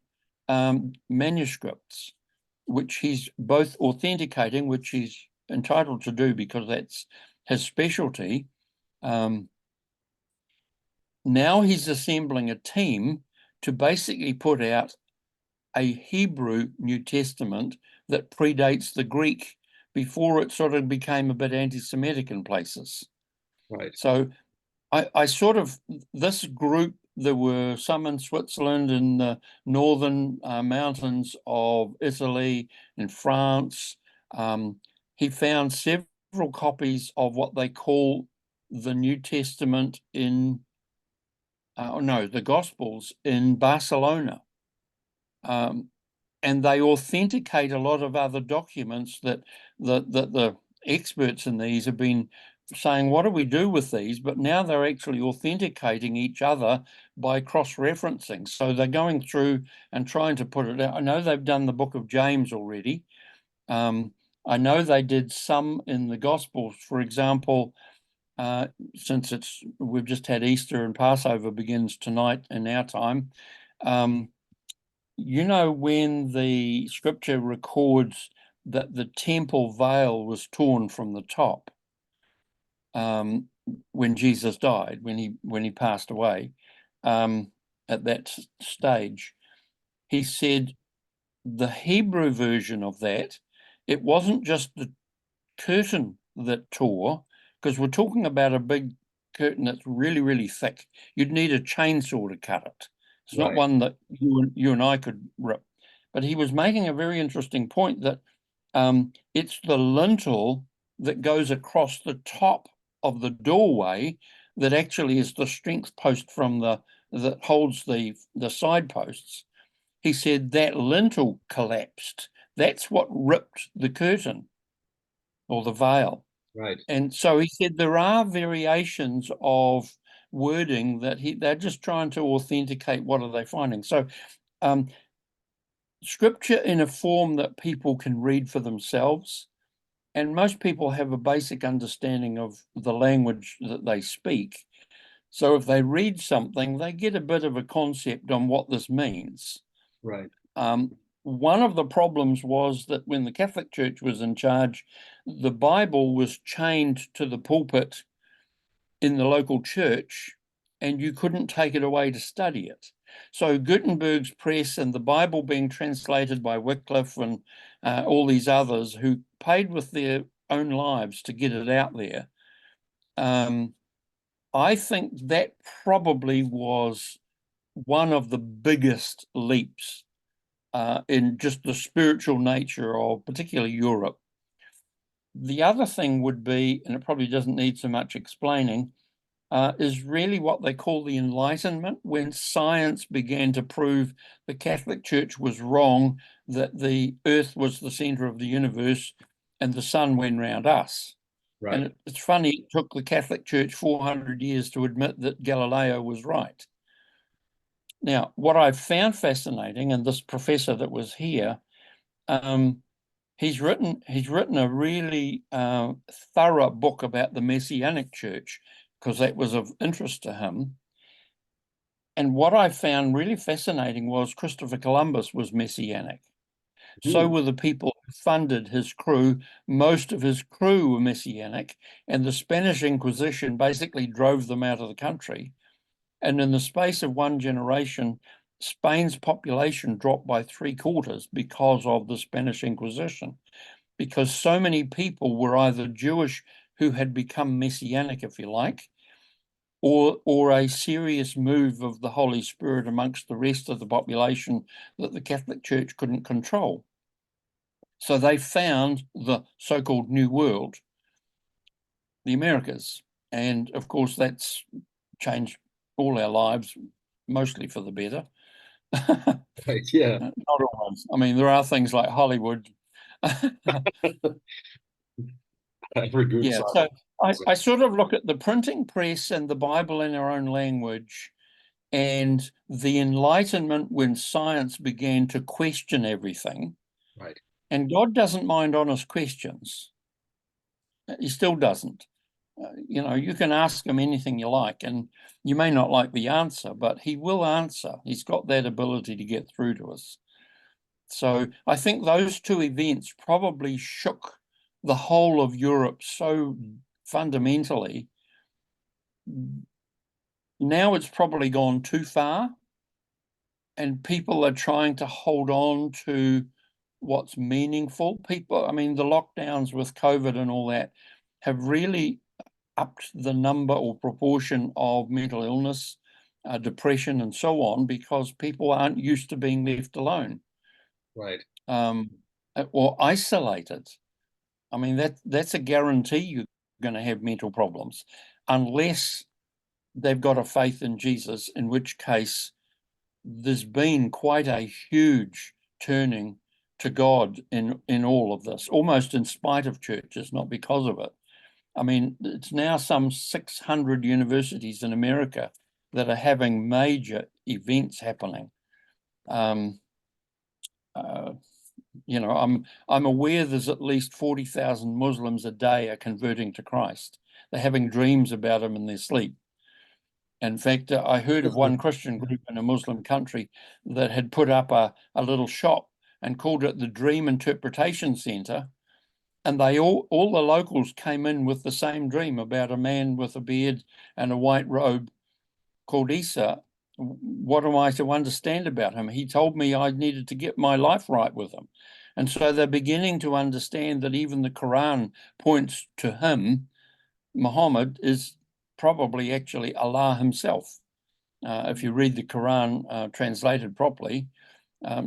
manuscripts, which he's both authenticating, which he's entitled to do because that's his specialty. Now he's assembling a team to basically put out a Hebrew New Testament that predates the Greek before it sort of became a bit anti-Semitic in places. Right. So I sort of, this group, there were some in Switzerland, in the northern mountains of Italy, in France. He found several copies of what they call the New Testament in, no, the Gospels in Barcelona. And they authenticate a lot of other documents that the experts in these have been saying, what do we do with these? But now they're actually authenticating each other by cross-referencing. So they're going through and trying to put it out. I know they've done the book of James already. I know they did some in the Gospels, for example, since we've just had Easter and Passover begins tonight in our time. You know, when the scripture records that the temple veil was torn from the top, when Jesus died, when he passed away, at that stage, he said the Hebrew version of that, it wasn't just the curtain that tore, because we're talking about a big curtain that's really, really thick. You'd need a chainsaw to cut it. It's not Right. one that you and I could rip. But he was making a very interesting point that it's the lintel that goes across the top of the doorway that actually is the strength post from that holds the side posts. He said that lintel collapsed. That's what ripped the curtain or the veil. Right. And so he said there are variations of wording that they're just trying to authenticate what are they finding. So scripture in a form that people can read for themselves, and most people have a basic understanding of the language that they speak. So if they read something, they get a bit of a concept on what this means. Right. One of the problems was that when the Catholic Church was in charge, the Bible was chained to the pulpit in the local church, and you couldn't take it away to study it. So Gutenberg's press and the Bible being translated by Wycliffe and all these others who paid with their own lives to get it out there, I think that probably was one of the biggest leaps in just the spiritual nature of particularly Europe. The other thing would be, and it probably doesn't need so much explaining, is really what they call the Enlightenment, when science began to prove the Catholic Church was wrong, that the earth was the center of the universe and the sun went round us. Right. And it's funny, it took the Catholic Church 400 years to admit that Galileo was right. Now, what I found fascinating, and this professor that was here, he's written a really thorough book about the Messianic Church, because that was of interest to him. And what I found really fascinating was Christopher Columbus was Messianic. So were the people who funded his crew. Most of his crew were Messianic, and the Spanish Inquisition basically drove them out of the country. And in the space of one generation, Spain's population dropped by 3/4 because of the Spanish Inquisition, because so many people were either Jewish who had become Messianic, if you like, or a serious move of the Holy Spirit amongst the rest of the population that the Catholic Church couldn't control. So they found the so-called New World, the Americas. And of course, that's changed all our lives, mostly for the better. Right. Yeah. Not always. I mean, there are things like Hollywood. Every good Yeah, side. so I sort of look at the printing press and the Bible in our own language and the Enlightenment when science began to question everything. Right. And God doesn't mind honest questions. He still doesn't. You can ask him anything you like, and you may not like the answer, but he will answer. He's got that ability to get through to us. So I think those two events probably shook the whole of Europe so fundamentally. Now it's probably gone too far, and people are trying to hold on to what's meaningful. People, I mean, the lockdowns with COVID and all that have really upped the number or proportion of mental illness, depression, and so on, because people aren't used to being left alone, Right. or isolated. I mean, that's a guarantee you're going to have mental problems, unless they've got a faith in Jesus, in which case there's been quite a huge turning to God in all of this, almost in spite of churches, not because of it. I mean, it's now some 600 universities in America that are having major events happening. You know, I'm aware there's at least 40,000 Muslims a day are converting to Christ. They're having dreams about him in their sleep. In fact, I heard of one Christian group in a Muslim country that had put up a little shop and called it the Dream Interpretation Center. And they all the locals came in with the same dream about a man with a beard and a white robe called Isa. What am I to understand about him? He told me I needed to get my life right with him. And so they're beginning to understand that even the Quran points to him. Muhammad is probably actually Allah himself, if you read the Quran translated properly.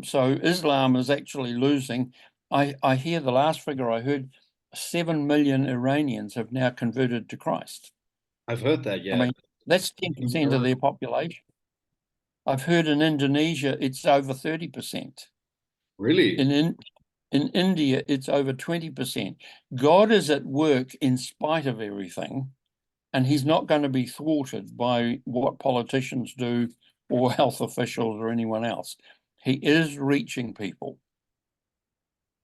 So Islam is actually losing. I hear the last figure I heard, 7 million Iranians have now converted to Christ. I've heard that, I yeah. mean, that's 10% of their population. I've heard in Indonesia, it's over 30%. Really? In India, it's over 20%. God is at work in spite of everything, and he's not going to be thwarted by what politicians do or health officials or anyone else. He is reaching people.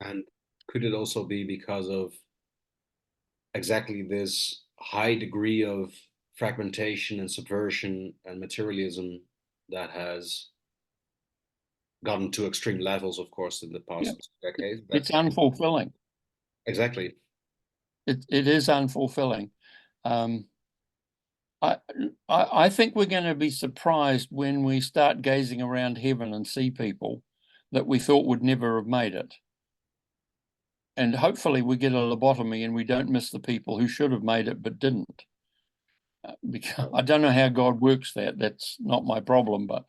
And could it also be because of exactly this high degree of fragmentation and subversion and materialism that has gotten to extreme levels, of course, in the Yeah, past decade? it's That's unfulfilling. exactly. It is unfulfilling. Um, I, I think we're going to be surprised when we start gazing around heaven and see people that we thought would never have made it. And hopefully we get a lobotomy and we don't miss the people who should have made it but didn't. Because I don't know how God works that. That's not my problem. But,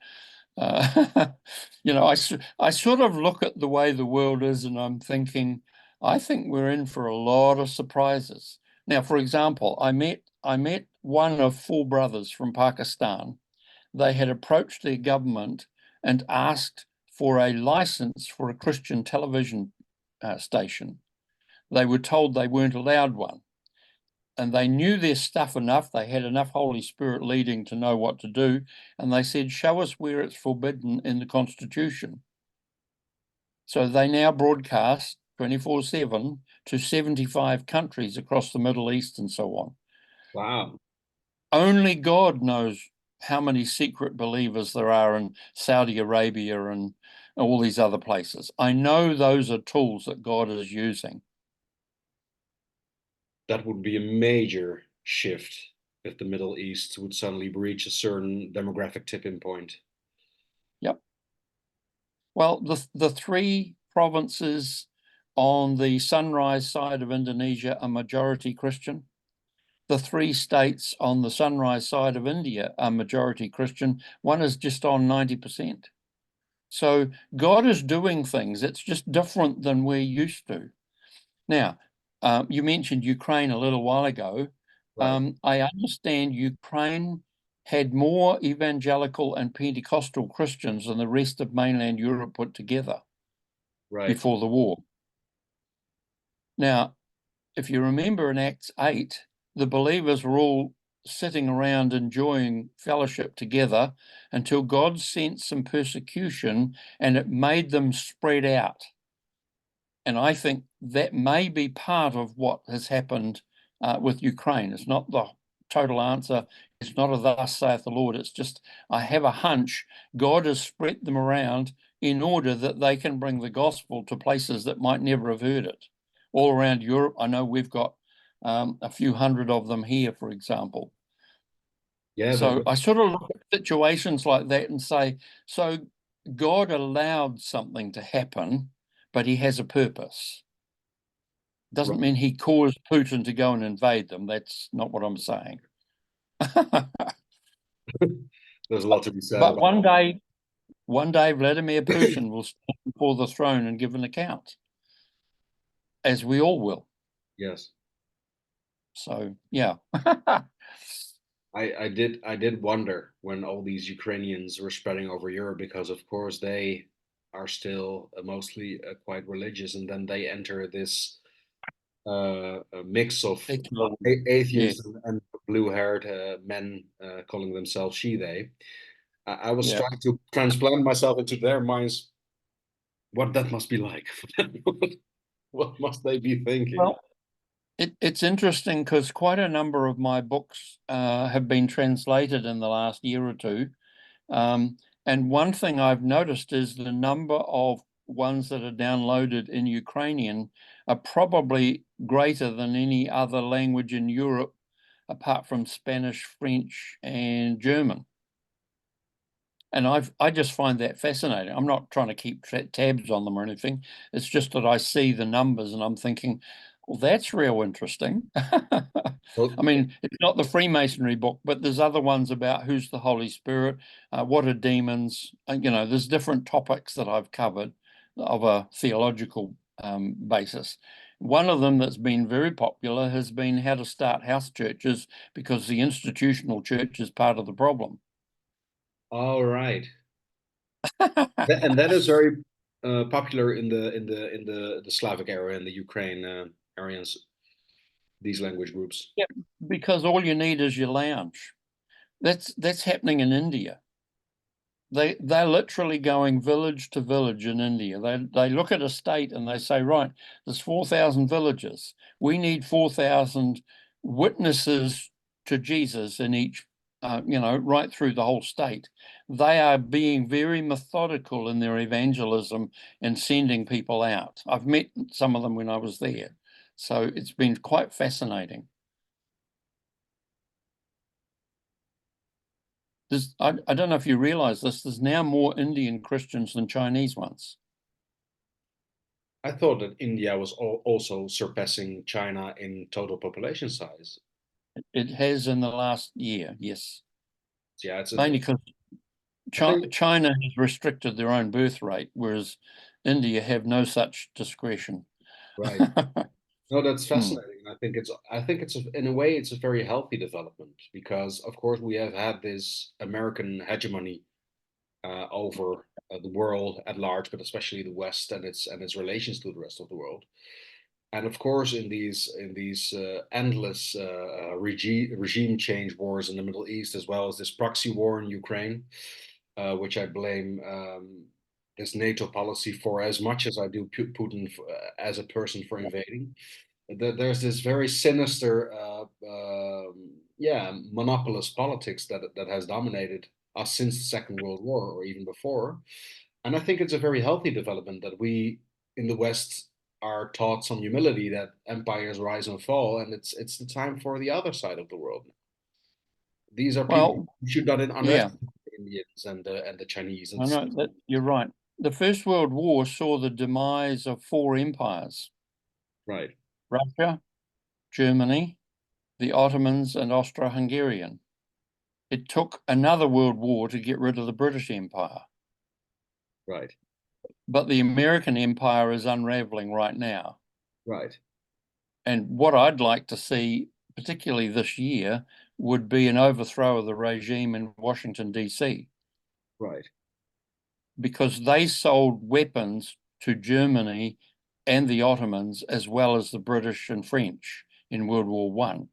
you know, I sort of look at the way the world is and I'm thinking, I think we're in for a lot of surprises. Now, for example, I met one of four brothers from Pakistan. They had approached their government and asked for a license for a Christian television station. They were told they weren't allowed one. And they knew their stuff enough. They had enough Holy Spirit leading to know what to do. And they said, show us where it's forbidden in the Constitution. So they now broadcast 24/7 to 75 countries across the Middle East and so on. Wow. Only God knows how many secret believers there are in Saudi Arabia and all these other places. I know those are tools that God is using. That would be a major shift if the Middle East would suddenly reach a certain demographic tipping point. Yep. Well, the three provinces on the sunrise side of Indonesia are majority Christian. The three states on the sunrise side of India are majority Christian. One is just on 90%. So God is doing things. It's just different than we're used to. Now, you mentioned Ukraine a little while ago. Right, I understand Ukraine had more evangelical and Pentecostal Christians than the rest of mainland Europe put together right. before the war. Now, if you remember in Acts 8, the believers were all sitting around enjoying fellowship together until God sent some persecution and it made them spread out. And I think that may be part of what has happened with Ukraine. It's not the total answer. It's not a thus saith the Lord. It's just, I have a hunch God has spread them around in order that they can bring the gospel to places that might never have heard it. All around Europe, I know we've got a few hundred of them here, for example. Yeah, So I sort of look at situations like that and say, so God allowed something to happen, but he has a purpose. Doesn't Right. mean he caused Putin to go and invade them. That's not what I'm saying. There's a lot to be said But about. one day, Vladimir Putin will stand before the throne and give an account, as we all will. Yes. So, yeah. I did wonder when all these Ukrainians were spreading over Europe, because of course they are still mostly quite religious, and then they enter this a mix of Yeah, atheists and blue-haired men calling themselves she/they. I was yeah. trying to transplant myself into their minds, what that must be like for them. What must they be thinking? Well, it's interesting because quite a number of my books have been translated in the last year or two. And one thing I've noticed is the number of ones that are downloaded in Ukrainian are probably greater than any other language in Europe, apart from Spanish, French, and German. And I just find that fascinating. I'm not trying to keep tabs on them or anything. It's just that I see the numbers and I'm thinking, well, that's real interesting. I Well, mean, it's not the Freemasonry book, but there's other ones about who's the Holy Spirit, what are demons. There's different topics that I've covered of a theological basis. One of them that's been very popular has been how to start house churches, because the institutional church is part of the problem. all right. And that is very popular in the Slavic area, in the Ukraine areas, these language groups. Yeah, because all you need is your lounge. That's happening in India. They're literally going village to village in India. They look at a state and they say, right, there's 4,000 villages. We need 4,000 witnesses to Jesus in each, right through the whole state. They are being very methodical in their evangelism and sending people out. I've met some of them when I was there, so it's been quite fascinating. I don't know if you realize this, there's now more Indian Christians than Chinese ones. I thought that India was also surpassing China in total population size. It has in the last year, yes. Yeah, Mainly because I think China has restricted their own birth rate, whereas India have no such discretion. right. No, that's Hmm. fascinating. I think it's in a way it's a very healthy development, because of course we have had this American hegemony over the world at large, but especially the West and its relations to the rest of the world. And of course, in these endless regime change wars in the Middle East, as well as this proxy war in Ukraine, which I blame this NATO policy for as much as I do Putin as a person for invading. There's this very sinister, yeah, monopolist politics that has dominated us since the Second World War, or even before. And I think it's a very healthy development that we in the West are taught some humility, that empires rise and fall, and it's the time for the other side of the world. These are people Well, who should not yeah, underestimate the Indians and the Chinese. I know that you're right. The First World War saw the demise of four empires: Right, Russia, Germany, the Ottomans, and Austro-Hungarian. It took another world war to get rid of the British Empire. right, But the American empire is unraveling right now. right, And what I'd like to see, particularly this year, would be an overthrow of the regime in Washington, D.C., right. because they sold weapons to Germany and the Ottomans, as well as the British and French in World War One.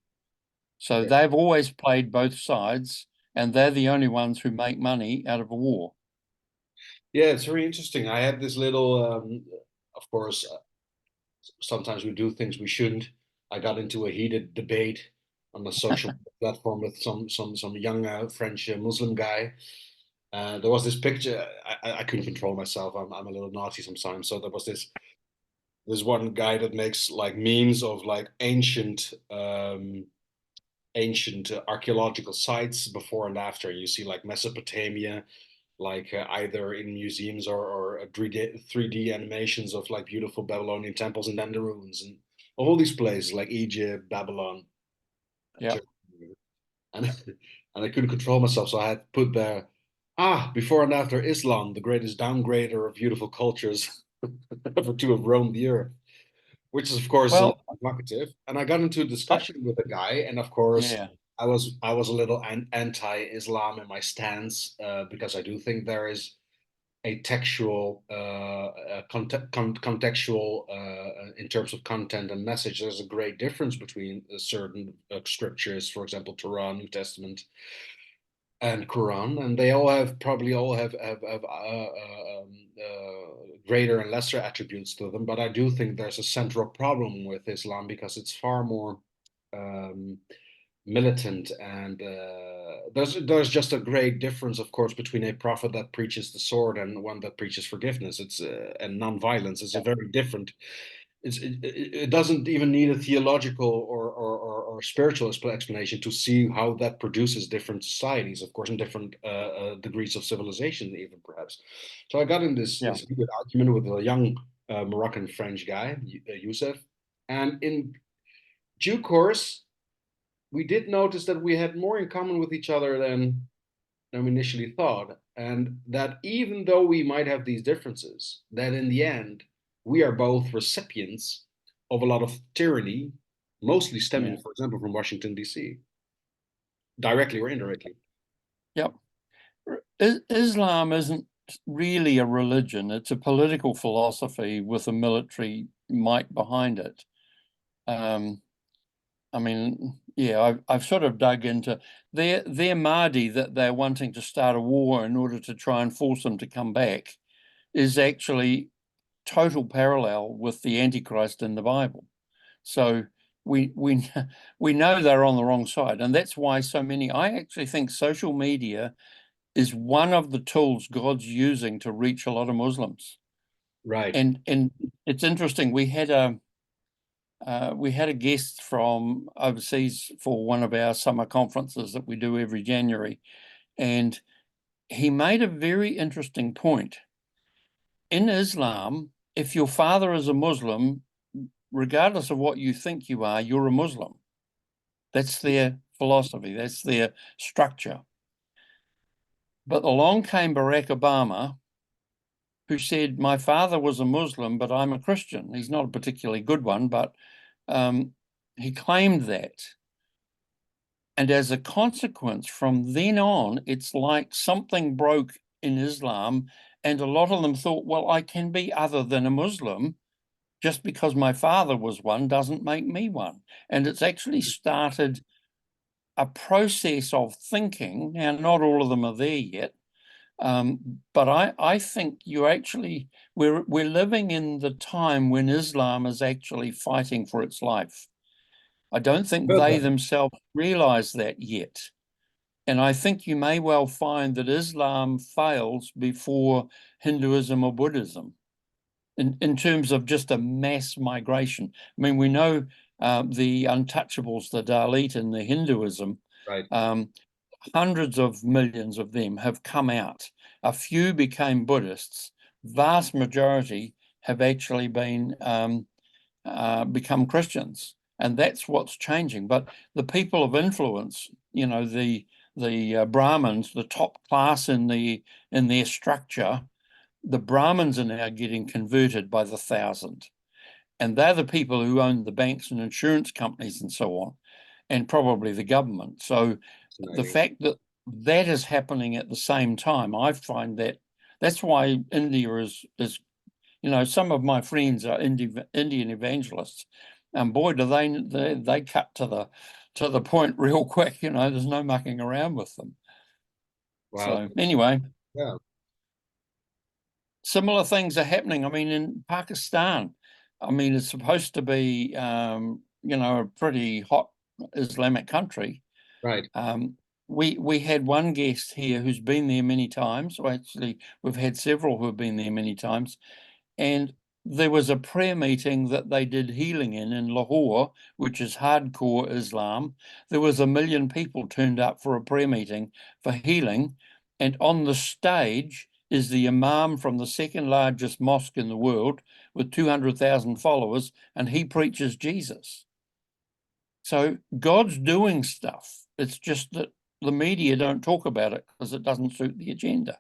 So Yeah, they've always played both sides, and they're the only ones who make money out of a war. yeah, it's very interesting. I had this little, of course, sometimes we do things we shouldn't. I got into a heated debate on a social platform with some young French Muslim guy. There was this picture. I couldn't control myself. I'm a little naughty sometimes. So there was this one guy that makes like memes of like ancient archaeological sites before and after. You see like Mesopotamia, like either in museums or 3D animations of like beautiful Babylonian temples, and then the ruins and all these places like Egypt, Babylon, Yeah. Turkey. And and I couldn't control myself, so I had put there, before and after Islam, the greatest downgrader of beautiful cultures ever to have roamed the earth, which is of course a little Well, provocative. And I got into a I, discussion with a guy, and of course yeah. I was a little anti-Islam in my stance, because I do think there is a textual, contextual, in terms of content and message. There's a great difference between certain scriptures, for example, Torah, New Testament, and Quran, and they all have probably all have greater and lesser attributes to them. But I do think there's a central problem with Islam because it's far more um, militant, and there's just a great difference, of course, between a prophet that preaches the sword and one that preaches forgiveness. It's and nonviolence. It's a very different. It doesn't even need a theological or spiritual explanation to see how that produces different societies, of course, and different degrees of civilization, even perhaps. So I got in Yeah. this heated argument with a young Moroccan French guy, Youssef, and in due course, we did notice that we had more in common with each other than we initially thought, and that even though we might have these differences, that in the end we are both recipients of a lot of tyranny, mostly Yeah. stemming, for example, from Washington D.C., directly or indirectly. Yep. Islam isn't really a religion. It's a political philosophy with a military might behind it. I mean, yeah, I've sort of dug into their Mahdi that they're wanting to start a war in order to try and force them to come back is actually total parallel with the Antichrist in the Bible. So we we know they're on the wrong side, and that's why so many. I actually think social media is one of the tools God's using to reach a lot of Muslims. Right. And it's interesting. We had a guest from overseas for one of our summer conferences that we do every January, and he made a very interesting point. In Islam, if your father is a Muslim, regardless of what you think you are, you're a Muslim. That's their philosophy, that's their structure. But along came Barack Obama, who said, my father was a Muslim, but I'm a Christian. He's not a particularly good one, but he claimed that. And as a consequence, from then on, it's like something broke in Islam. And a lot of them thought, well, I can be other than a Muslim. Just because my father was one doesn't make me one. And it's actually started a process of thinking. Now, not all of them are there yet. But I think we're living in the time when Islam is actually fighting for its life. I don't think Good they then. themselves realize that yet. And I think you may well find that Islam fails before Hinduism or Buddhism in terms of just a mass migration. I mean, we know the untouchables, the Dalit in the Hinduism, Right. um, hundreds of millions of them have come out. A few became Buddhists. Vast majority have actually been become Christians, and that's what's changing. But the people of influence, the Brahmins, the top class in their structure, the Brahmins are now getting converted by the thousand, and they're the people who own the banks and insurance companies and so on, and probably the government. So the Fascinating. fact that that is happening at the same time, I find that's why India is some of my friends are Indian evangelists, and boy, do they cut to the point real quick. There's no mucking around with them. Wow. So anyway, Yeah. similar things are happening. I mean, in Pakistan, I mean, it's supposed to be a pretty hot Islamic country. Right. We had one guest here who's been there many times. Well, actually, we've had several who have been there many times. And there was a prayer meeting that they did healing in Lahore, which is hardcore Islam. There was 1 million people turned up for a prayer meeting for healing. and on the stage is the imam from the second largest mosque in the world with 200,000 followers, and he preaches Jesus. So God's doing stuff. It's just that the media don't talk about it because it doesn't suit the agenda.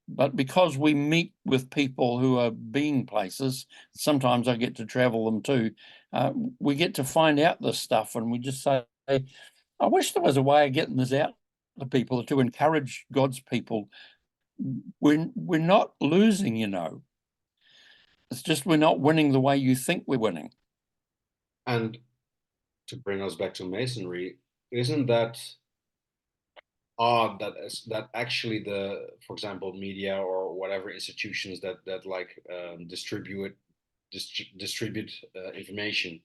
But because we meet with people who are being places, sometimes I get to travel them too, we get to find out this stuff, and we just say, I wish there was a way of getting this out to people to encourage God's people. We're not losing, you know. It's just we're not winning the way you think we're winning. And to bring us back to Masonry, isn't that odd that actually for example, media or whatever institutions that like distribute information,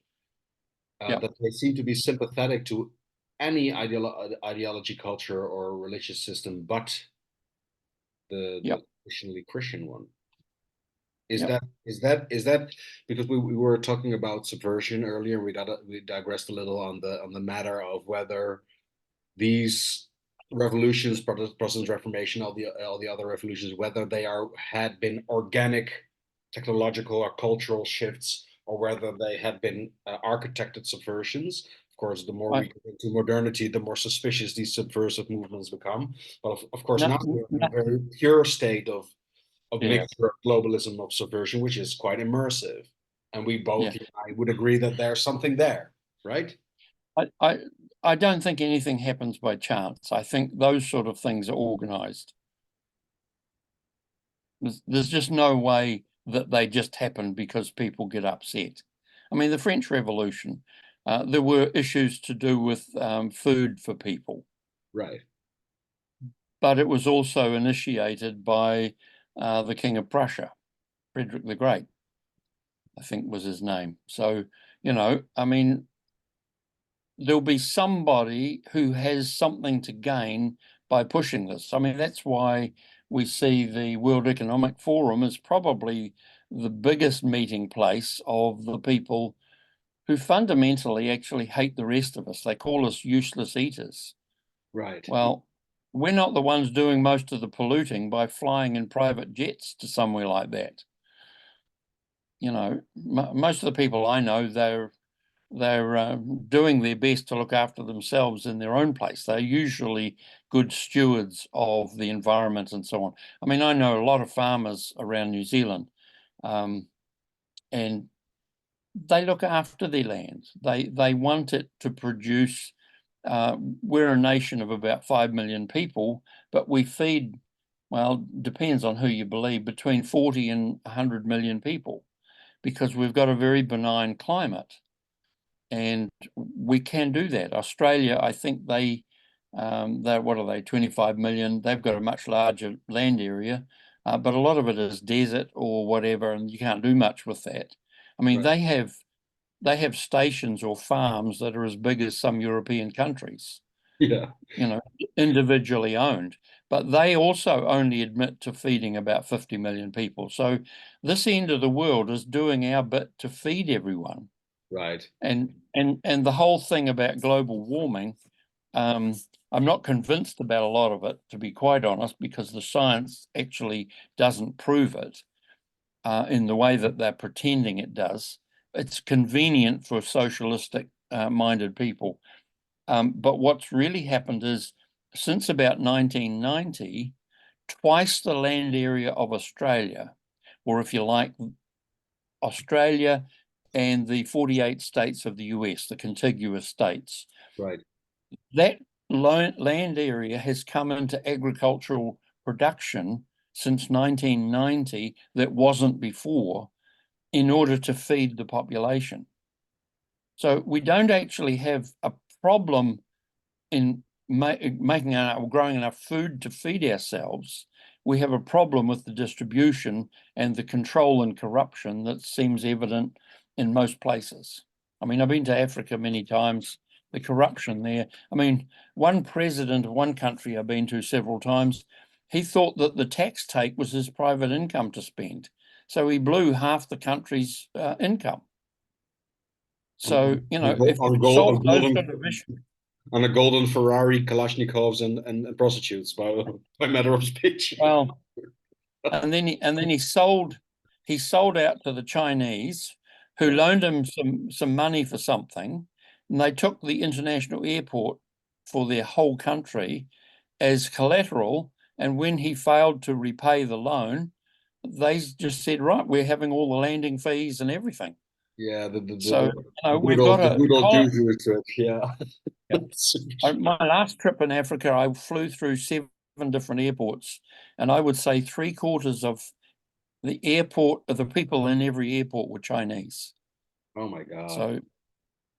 Yeah, that they seem to be sympathetic to any ideology, culture, or religious system, but yeah, the traditionally Christian one. Is yeah. that because we were talking about subversion earlier? We digressed a little on the matter of whether these revolutions, Protestant Reformation, all the other revolutions, whether they had been organic technological or cultural shifts, or whether they had been architected subversions. Of course, the more we Right. get into modernity, the more suspicious these subversive movements become. But of course, No, now we're in a no, very pure state of yeah, mixture of globalism, of subversion, which is quite immersive. And we both, yeah. you and I, would agree that there's something there, right? I, I, I don't think anything happens by chance. I think those sort of things are organized. There's just no way that they just happen because people get upset. I mean, the French Revolution, there were issues to do with food for people, Right. but it was also initiated by the King of Prussia, Frederick the Great, I think was his name. So, you know, I mean, there'll be somebody who has something to gain by pushing this. I mean, that's why we see the World Economic Forum as probably the biggest meeting place of the people who fundamentally actually hate the rest of us. They call us useless eaters. Right. Well, we're not the ones doing most of the polluting by flying in private jets to somewhere like that. You know, most of the people I know, they're doing their best to look after themselves in their own place. They're usually good stewards of the environment and so on. I mean, I know a lot of farmers around New Zealand, and they look after their land. They want it to produce. We're a nation of about 5 million people, but we feed, well, depends on who you believe, between 40 and 100 million people, because we've got a very benign climate. And we can do that. Australia, I think they're what are they, 25 million? They've got a much larger land area, but a lot of it is desert or whatever, and you can't do much with that. I mean, Right. they have stations or farms that are as big as some European countries, Yeah. you know, individually owned, but they also only admit to feeding about 50 million people. So this end of the world is doing our bit to feed everyone. Right. And the whole thing about global warming, um, I'm not convinced about a lot of it, to be quite honest, because the science actually doesn't prove it in the way that they're pretending it does. It's convenient for socialistic minded people. But what's really happened is since about 1990, twice the land area of Australia, or if you like, Australia and the 48 states of the US, the contiguous states, Right. that land area has come into agricultural production since 1990 that wasn't before in order to feed the population. So we don't actually have a problem in making or growing enough food to feed ourselves. We have a problem with the distribution and the control and corruption that seems evident in most places. I mean, I've been to Africa many times, the corruption there. I mean, one president of one country I've been to several times, he thought that the tax take was his private income to spend. So he blew half the country's income. On, So, you know, if you on could gold solve on those golden sort of issues, on a golden Ferrari, Kalashnikovs, and prostitutes by matter of speech. Well, and then he sold out to the Chinese, who Yeah. loaned him some money for something, and they took the international airport for their whole country as collateral. And when he failed to repay the loan, they just said, right, we're having all the landing fees and everything. Yeah, So good we've got the good old a juju trick. Yeah. yeah. My last trip in Africa, I flew through 7 different airports, and I would say 3/4 of the people in every airport were Chinese. Oh my God. So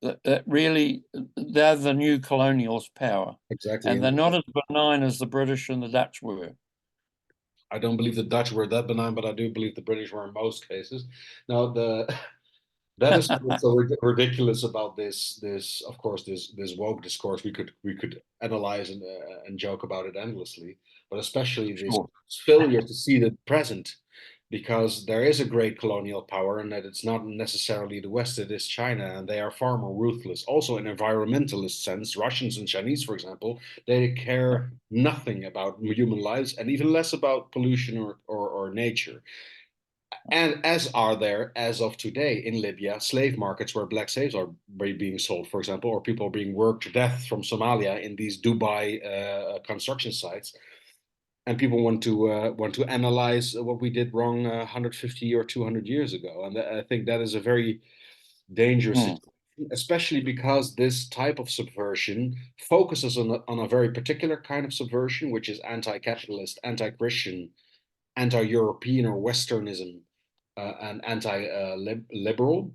that really, they're the new colonial power, Exactly. and And they're not as benign as the British and the Dutch were. I don't believe the Dutch were that benign, but I do believe the British were in most cases. Now, that is what's so ridiculous about this of course this woke discourse. We could analyze and joke about it endlessly, but especially this Sure. failure to see the present, because there is a great colonial power, and that it's not necessarily the West, it is China, and they are far more ruthless. Also, in environmentalist sense, Russians and Chinese, for example, they Yeah. care nothing about human lives and even less about pollution or nature. And as are there, as of today in Libya, slave markets where black slaves are being sold, for example, or people are being worked to death from Somalia in these Dubai construction sites. And people want to analyze what we did wrong 150 or 200 years ago. And I think that is a very dangerous Mm, situation, especially because this type of subversion focuses on a very particular kind of subversion, which is anti-capitalist, anti-Christian, anti-European or Westernism, and anti-liberal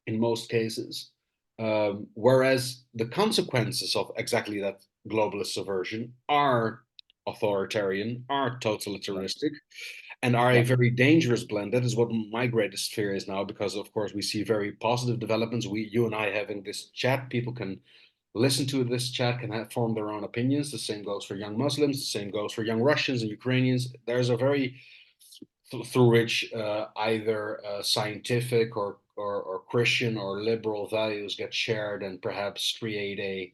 in most cases. Whereas the consequences of exactly that globalist subversion are authoritarian, are totalitarianistic, and are a yeah. very dangerous blend. That is what my greatest fear is now, because of course we see very positive developments. You and I having this chat, people can listen to this chat, can form their own opinions. The same goes for young Muslims. The same goes for young Russians and Ukrainians. There's a very through which either scientific or Christian or liberal values get shared and perhaps create a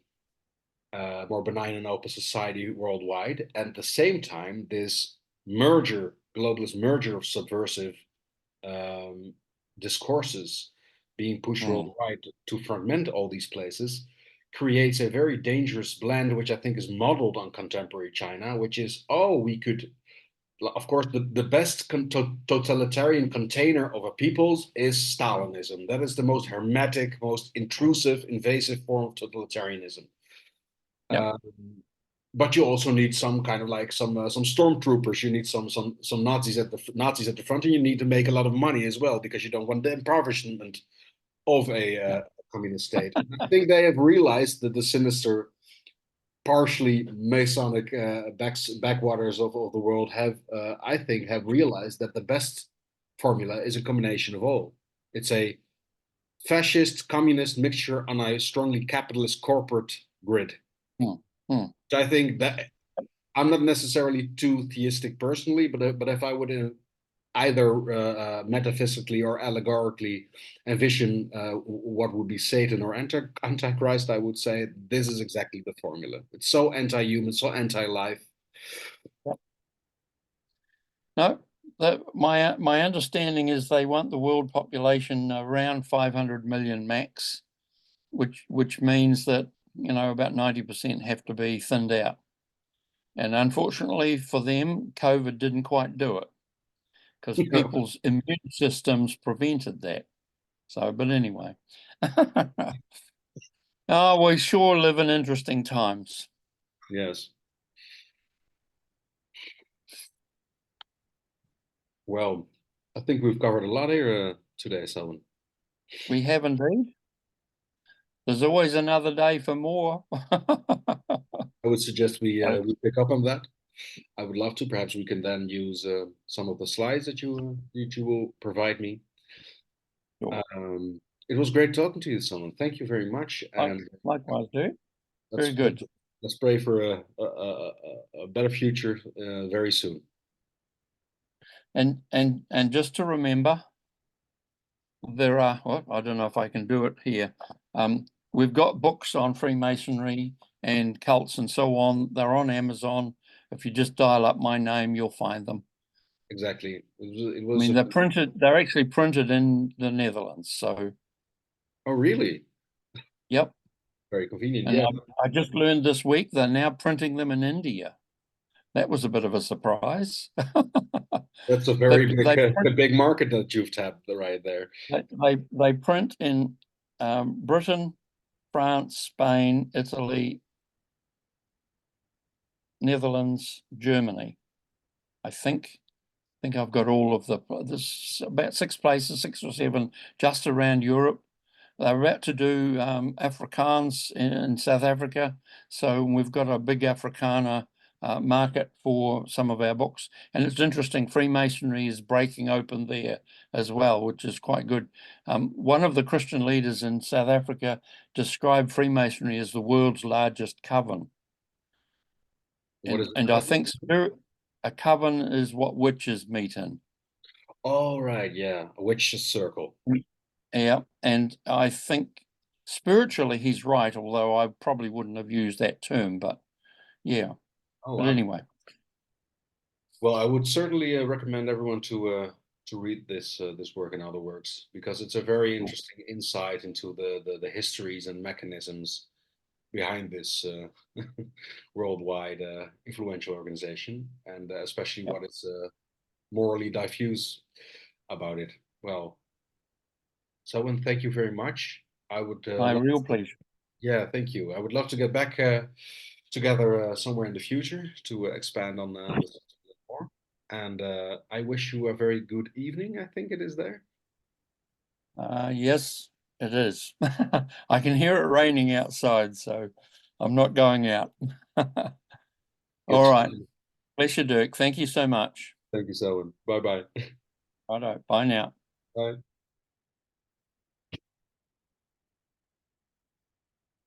more benign and open society worldwide. And at the same time, this globalist merger of subversive um, discourses being pushed Mm, worldwide to fragment all these places creates a very dangerous blend, which I think is modeled on contemporary China, which is, oh, we could, of course, the best totalitarian container of a people's is Stalinism. That is the most hermetic, most intrusive, invasive form of totalitarianism. yeah. Um, but you also need some kind of like some stormtroopers. You need some Nazis at the front, and you need to make a lot of money as well, because you don't want the impoverishment of a Yeah. communist state. And I think they have realized that the sinister, partially Masonic backwaters of the world have, I think, have realized that the best formula is a combination of all. It's a fascist communist mixture on a strongly capitalist corporate grid. Mm, mm, So I think that I'm not necessarily too theistic personally, but if I would either metaphysically or allegorically envision what would be Satan or Antichrist, I would say this is exactly the formula. It's so anti-human, so anti-life. yeah. No, my understanding is they want the world population around 500 million max, which means that about 90% have to be thinned out. And unfortunately for them, COVID didn't quite do it, because people's immune systems prevented that. So, but anyway. Oh, we sure live in interesting times. Yes. Well, I think we've covered a lot here today, Selwyn. We have indeed. There's always another day for more. I would suggest we pick up on that. I would love to. Perhaps we can then use some of the slides that you will provide me. Sure. It was great talking to you, Selwyn. Thank you very much, and Likewise, dude. Very let's good. let's pray for a better future very soon. And just to remember, there are, well, I don't know if I can do it here. we've got books on Freemasonry and cults and so on. They're on Amazon. If you just dial up my name, you'll find them. Exactly. It I was mean, they're actually printed in the Netherlands. So, oh, really? yep. Very convenient. And Yeah, I just learned this week they're now printing them in India. That was a bit of a surprise. that's a But very big, they print, a big market that you've tapped right there. they print in Britain, France, Spain, Italy, Netherlands, Germany. I think I've got all of there's about 6 places, 6 or 7, just around Europe. They're about to do Afrikaans in South Africa, so we've got a big Afrikaner market for some of our books. And it's interesting, Freemasonry is breaking open there as well, which is quite good. One of the Christian leaders in South Africa described Freemasonry as the world's largest coven. What is And I think a coven is what witches meet in. Oh, right, yeah, a witch's circle. Yeah, and I think spiritually he's right, although I probably wouldn't have used that term, but yeah. Oh, But wow. anyway, Well, I would certainly recommend everyone to read this work and other works because it's a very interesting insight into the histories and mechanisms behind this worldwide influential organization, and especially yep, what is morally diffuse about it. Well, Selwyn, thank you very much. I would my love, real pleasure. yeah, thank you. I would love to get back together somewhere in the future to expand on this a bit more. And I wish you a very good evening. I think it is there. Yes, it is. I can hear it raining outside, so I'm not going out. Good All to right. know. Pleasure, Dirk. Thank you so much. Thank you, Selwyn. Bye bye. Righto. Bye now. Bye.